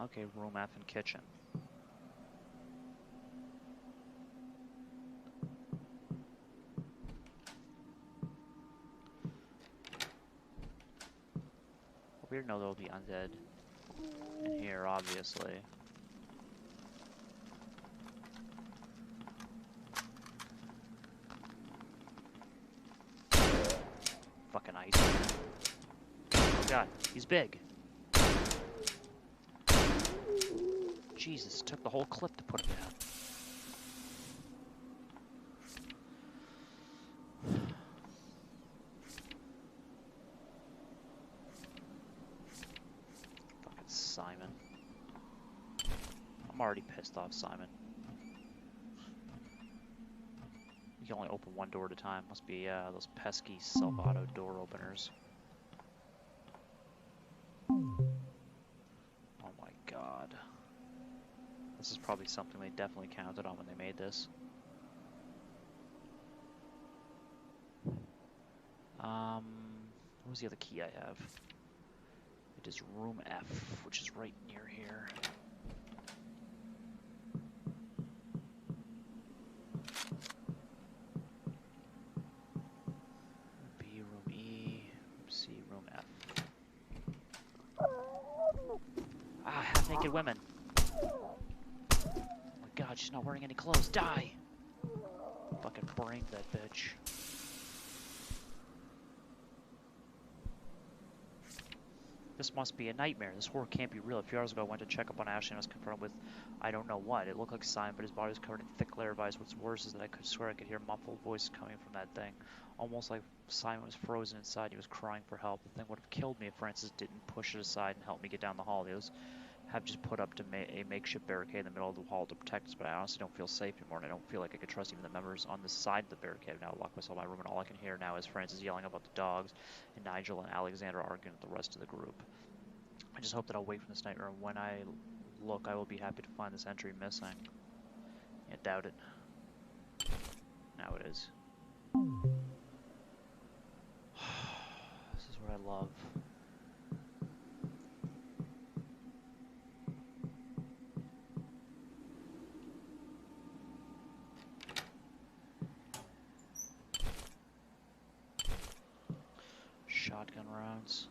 Okay, room F and kitchen. We know there'll be undead in here, obviously. Fucking ice. Oh god, he's big. Jesus, took the whole clip to put him down. Fucking Simon. I'm already pissed off, Simon. You can only open 1 door at a time. Must be those pesky self-auto door openers. Oh my god. This is probably something they definitely counted on when they made this. What was the other key I have? It is room F, which is right near here. B, room E, room C, room F. Ah, half-naked women. Oh my god, she's not wearing any clothes. Die! Fucking brain that bitch. This must be a nightmare. This horror can't be real. A few hours ago, I went to check up on Ashley and I was confronted with I don't know what. It looked like Simon, but his body was covered in thick layer of ice. What's worse is that I could swear I could hear muffled voices coming from that thing. Almost like Simon was frozen inside. He was crying for help. The thing would have killed me if Francis didn't push it aside and help me get down the hall. He was have just put up to a makeshift barricade in the middle of the hall to protect us, but I honestly don't feel safe anymore, and I don't feel like I could trust even the members on the side of the barricade. I've now locked myself in my room, and all I can hear now is Francis yelling about the dogs, and Nigel and Alexander arguing with the rest of the group. I just hope that I'll wake from this nightmare, and when I look, I will be happy to find this entry missing. I doubt it. Now it is. This is what I love. Shotgun rounds.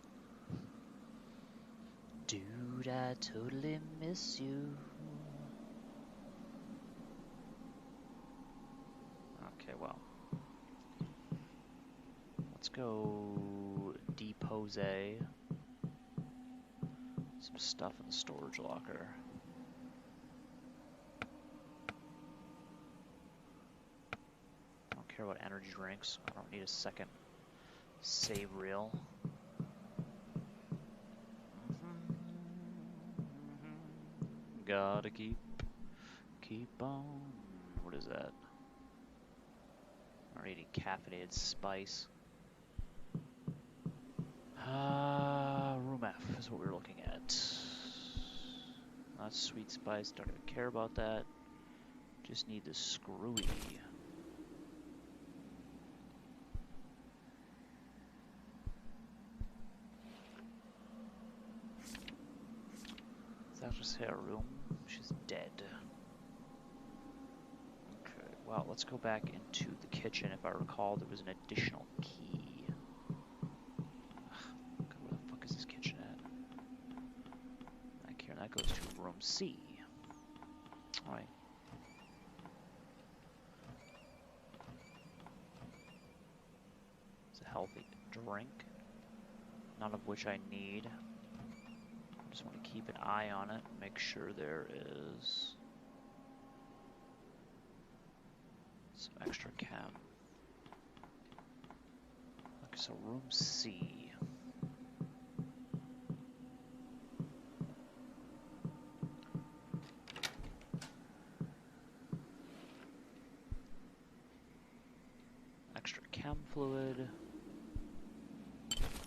Dude, I totally miss you. Okay, well. Let's go depose some stuff in the storage locker. I don't care about energy drinks. I don't need a second save reel. Gotta keep on. What is that? I'm eating caffeinated spice. Room F is what we're looking at. Not sweet spice, don't even care about that. Just need the screwy. Is that just her room? She's dead. Okay, well, let's go back into the kitchen. If I recall, there was an additional key. Ugh, God, where the fuck is this kitchen at? Back here, that goes to C. Alright. It's a healthy drink, none of which I need. I just want to keep an eye on it, make sure there is some extra chem. Okay, so room C. Extra chem fluid.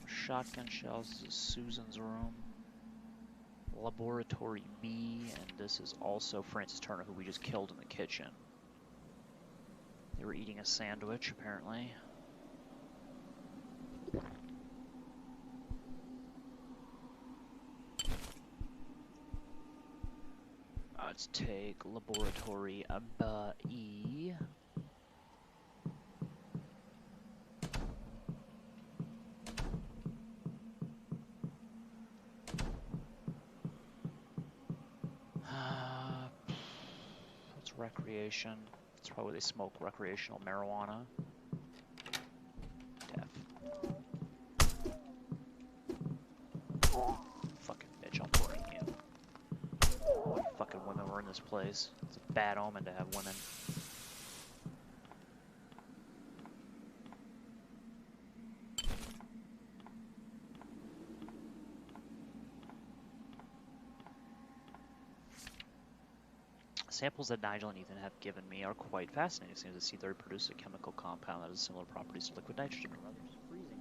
Shotgun shells. This is Susan's room. Laboratory B, and this is also Francis Turner, who we just killed in the kitchen. They were eating a sandwich, apparently. Let's take Laboratory B. That's recreation. That's probably where they smoke recreational marijuana. Fucking bitch, I'll break you. What fucking women were in this place? It's a bad omen to have women. Samples that Nigel and Ethan have given me are quite fascinating. It seems to see they produce a chemical compound that has similar properties to liquid nitrogen, or rather freezing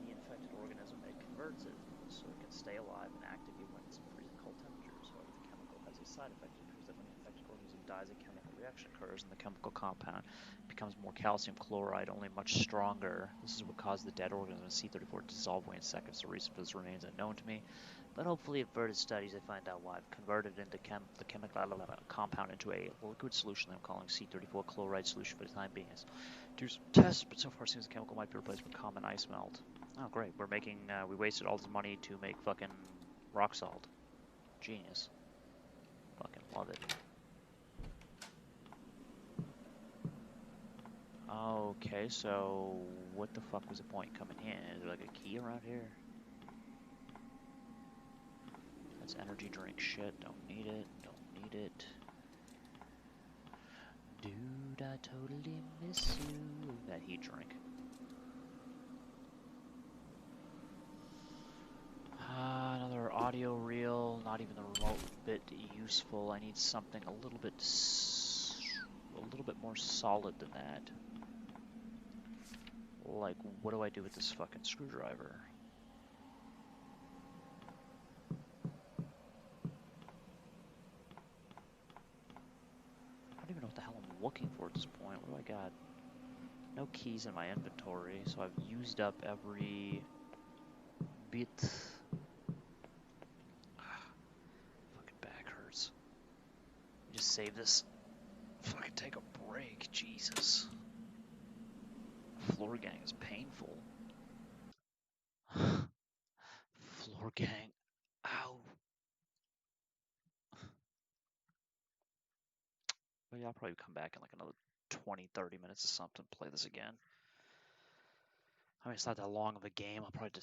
the infected organism. It converts it so it can stay alive and active even when it's freezing cold temperatures. However, the chemical has a side effect. It occurs that when the infected organism dies, a chemical reaction occurs, and the chemical compound becomes more calcium chloride, only much stronger. This is what caused the dead organism C-34 to dissolve away in seconds. The reason for this remains unknown to me. But hopefully, if further studies, they find out why I've converted into the chemical compound into a liquid solution that I'm calling C-34 chloride solution for the time being. Do some tests, but so far it seems the chemical might be replaced with common ice melt. Oh, great. We're making, we wasted all this money to make fucking rock salt. Genius. Fucking love it. Okay, so what the fuck was the point coming in? Is there like a key around here? That's energy drink shit. Don't need it. Don't need it. Dude, I totally miss you. That heat drink. Another audio reel. Not even the remote bit useful. I need something a little bit more solid than that. Like, what do I do with this fucking screwdriver? I don't even know what the hell I'm looking for at this point. What do I got? No keys in my inventory, so I've used up every bit. Fucking back hurts. Just save this. Fucking take a break, Jesus. Floor gang is painful. Floor gang. Ow. But yeah, I'll probably come back in like another 20, 30 minutes or something, play this again. I mean, it's not that long of a game. I'll probably just